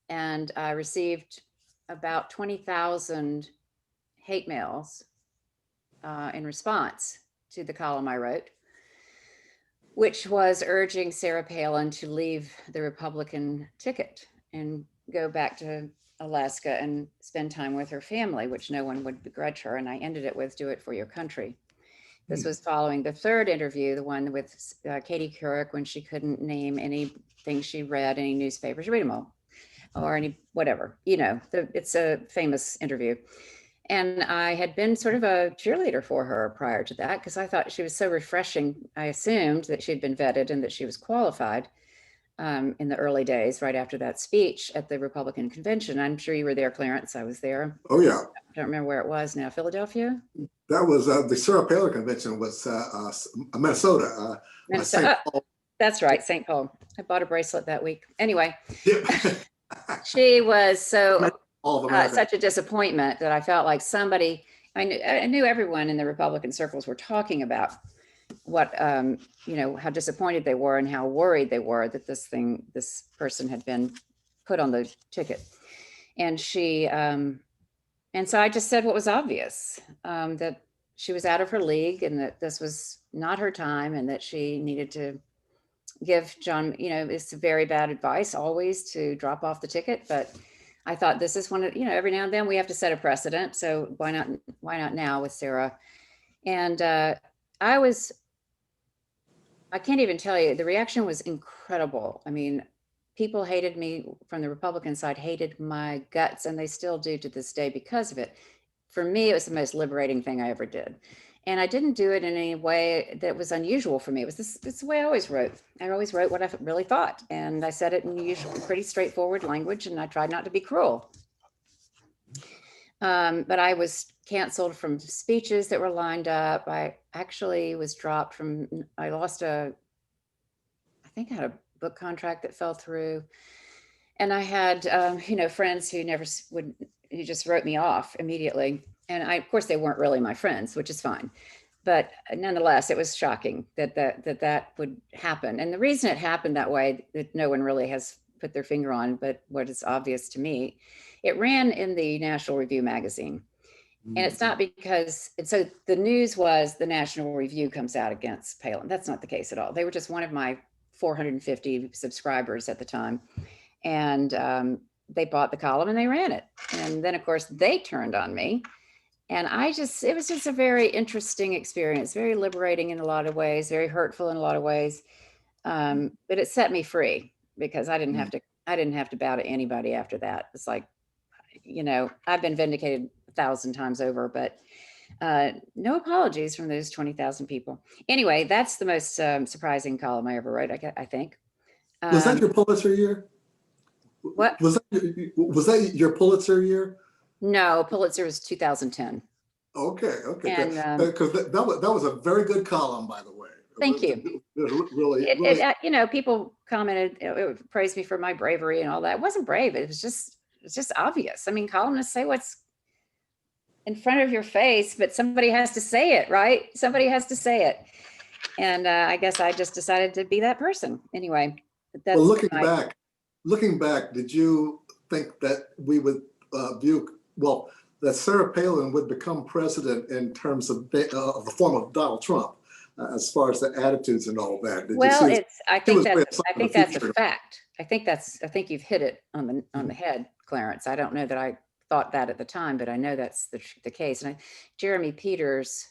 and I received about 20,000 hate mails in response to the column I wrote, which was urging Sarah Palin to leave the Republican ticket and go back to Alaska and spend time with her family, which no one would begrudge her. And I ended it with "Do it for your country." This was following the third interview, the one with Katie Couric, when she couldn't name anything she read, any newspapers, read them all, or any whatever, you know, it's a famous interview. And I had been sort of a cheerleader for her prior to that because I thought she was so refreshing. I assumed that she'd been vetted and that she was qualified in the early days, right after that speech at the Republican convention. I'm sure you were there, Clarence. I was there.
Oh, yeah.
I don't remember where it was now. Philadelphia?
That was the Sarah Palin convention was Minnesota.
Minnesota. That's right, St. Paul. I bought a bracelet that week. Anyway, she was such a disappointment that I felt like somebody, I knew everyone in the Republican circles were talking about what, you know, how disappointed they were and how worried they were that this person had been put on the ticket. And and so I just said what was obvious, that she was out of her league and that this was not her time and that she needed to give John, you know, it's very bad advice always to drop off the ticket, but I thought this is one of, you know, every now and then we have to set a precedent. So why not now with Sarah? And I can't even tell you, the reaction was incredible. I mean, people hated me from the Republican side, hated my guts, and they still do to this day because of it. For me, it was the most liberating thing I ever did. And I didn't do it in any way that was unusual for me. It was this the way I always wrote. I always wrote what I really thought. And I said it in usual, pretty straightforward language, and I tried not to be cruel. But I was canceled from speeches that were lined up. I actually was dropped from, I think I had a book contract that fell through. And I had, you know, friends who who just wrote me off immediately. And of course, they weren't really my friends, which is fine. But nonetheless, it was shocking that would happen. And the reason it happened that way, that no one really has put their finger on, but what is obvious to me, it ran in the National Review magazine. And it's not because, and so the news was the National Review comes out against Palin. That's not the case at all. They were just one of my 450 subscribers at the time. And they bought the column and they ran it. And then of course they turned on me. And it was just a very interesting experience, very liberating in a lot of ways, very hurtful in a lot of ways. But it set me free because I didn't have to bow to anybody after that. It's like, you know, I've been vindicated 1,000 times over, but no apologies from those 20,000 people. Anyway, that's the most surprising column I ever wrote, I think.
Was that your Pulitzer year?
What?
Was that your Pulitzer year?
No, Pulitzer was 2010.
Okay,
And
because that was a very good column, by the way.
Thank you.
It was really,
You know, people commented, praised me for my bravery and all that. It wasn't brave. It's just obvious. I mean, columnists say what's in front of your face, but somebody has to say it, right? Somebody has to say it. And I guess I just decided to be that person anyway. But that's
well, looking back, did you think that we would that Sarah Palin would become president in terms of the form of Donald Trump, as far as the attitudes and all that?
I think that's a fact. I think you've hit it on the head, Clarence. I don't know that I thought that at the time, but I know that's the case. And Jeremy Peters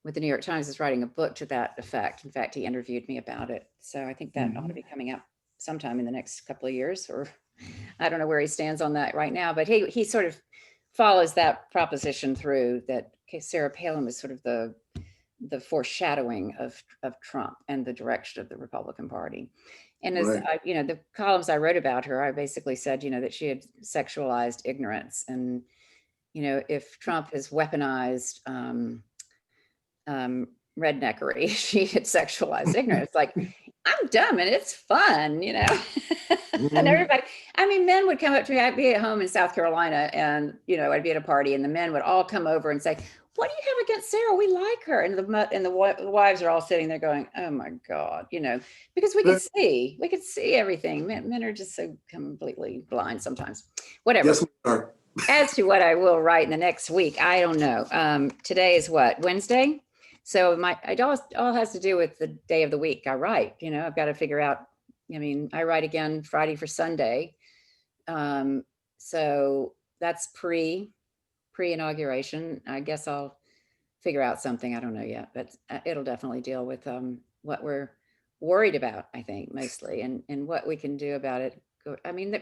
with the New York Times is writing a book to that effect. In fact, he interviewed me about it. So I think that ought to be coming out sometime in the next couple of years, or I don't know where he stands on that right now, but he sort of follows that proposition through, that Sarah Palin was sort of the foreshadowing of Trump and the direction of the Republican Party. And as the columns I wrote about her, I basically said, that she had sexualized ignorance. And, if Trump has weaponized redneckery, she had sexualized ignorance. Like, I'm dumb and it's fun, and everybody, men would come up to me. I'd be at home in South Carolina and, I'd be at a party and the men would all come over and say, what do you have against Sarah? We like her. And the wives are all sitting there going, oh my God, because we could see everything. Men are just so completely blind sometimes. Whatever.
Yes, we are. As
to what I will write in the next week, I don't know. Today is what, Wednesday? So it all has to do with the day of the week I write. I've got to figure out, I write again Friday for Sunday. So that's pre-inauguration. I guess I'll figure out something. I don't know yet, but it'll definitely deal with what we're worried about, I think, mostly, and what we can do about it.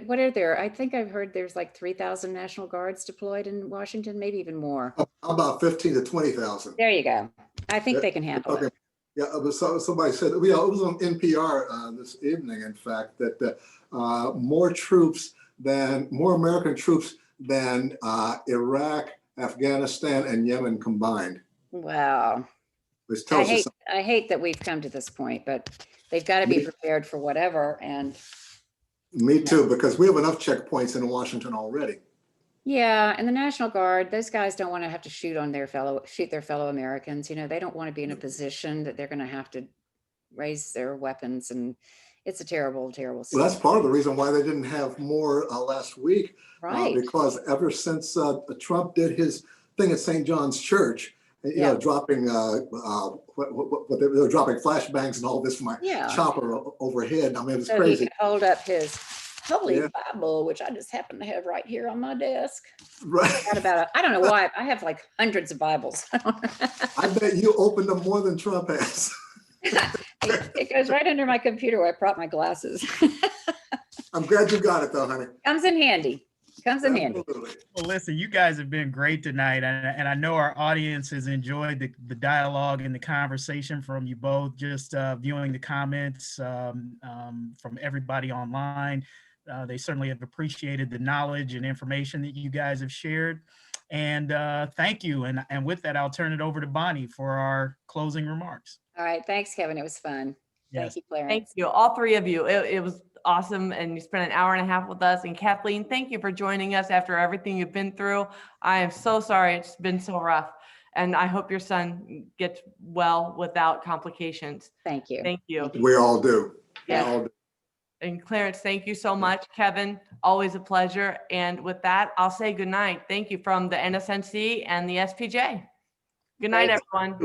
What are there? I think I've heard there's like 3,000 National Guards deployed in Washington, maybe even more.
About 15 to 20,000.
There you go. I think they can handle it.
Yeah, somebody said, it was on NPR this evening, in fact, that more American troops than Iraq, Afghanistan, and Yemen combined.
Wow.
Which tells you something.
I hate that we've come to this point, but they've got to be prepared for whatever. And
me too, because we have enough checkpoints in Washington already.
Yeah, and the National Guard, those guys don't want to have to shoot their fellow Americans. They don't want to be in a position that they're going to have to raise their weapons, and it's a terrible, terrible situation.
Well, that's part of the reason why they didn't have more last week,
right?
Because ever since Trump did his thing at St. John's Church, dropping what they were dropping flashbangs and all this from my chopper overhead. It was crazy.
He could hold up his Holy Bible, which I just happen to have right here on my desk.
Right.
I don't know why. I have like hundreds of Bibles.
I bet you opened them more than Trump has.
It goes right under my computer where I prop my glasses.
I'm glad you got it though, honey.
Comes in handy.
Absolutely.
Well, listen, you guys have been great tonight, and I know our audience has enjoyed the dialogue and the conversation from you both, just viewing the comments from everybody online. They certainly have appreciated the knowledge and information that you guys have shared. And thank you. And with that, I'll turn it over to Bonnie for our closing remarks.
All right. Thanks, Kevin. It was fun.
Yes.
Thank you, Clarence.
Thank you, all three of you. It was awesome. And you spent an hour and a half with us. And Kathleen, thank you for joining us after everything you've been through. I am so sorry. It's been so rough. And I hope your son gets well without complications.
Thank you.
Thank you.
We all do.
Yes.
We all do.
And Clarence, thank you so much. Kevin, always a pleasure. And with that, I'll say good night. Thank you from the NSNC and the SPJ. Good night, everyone.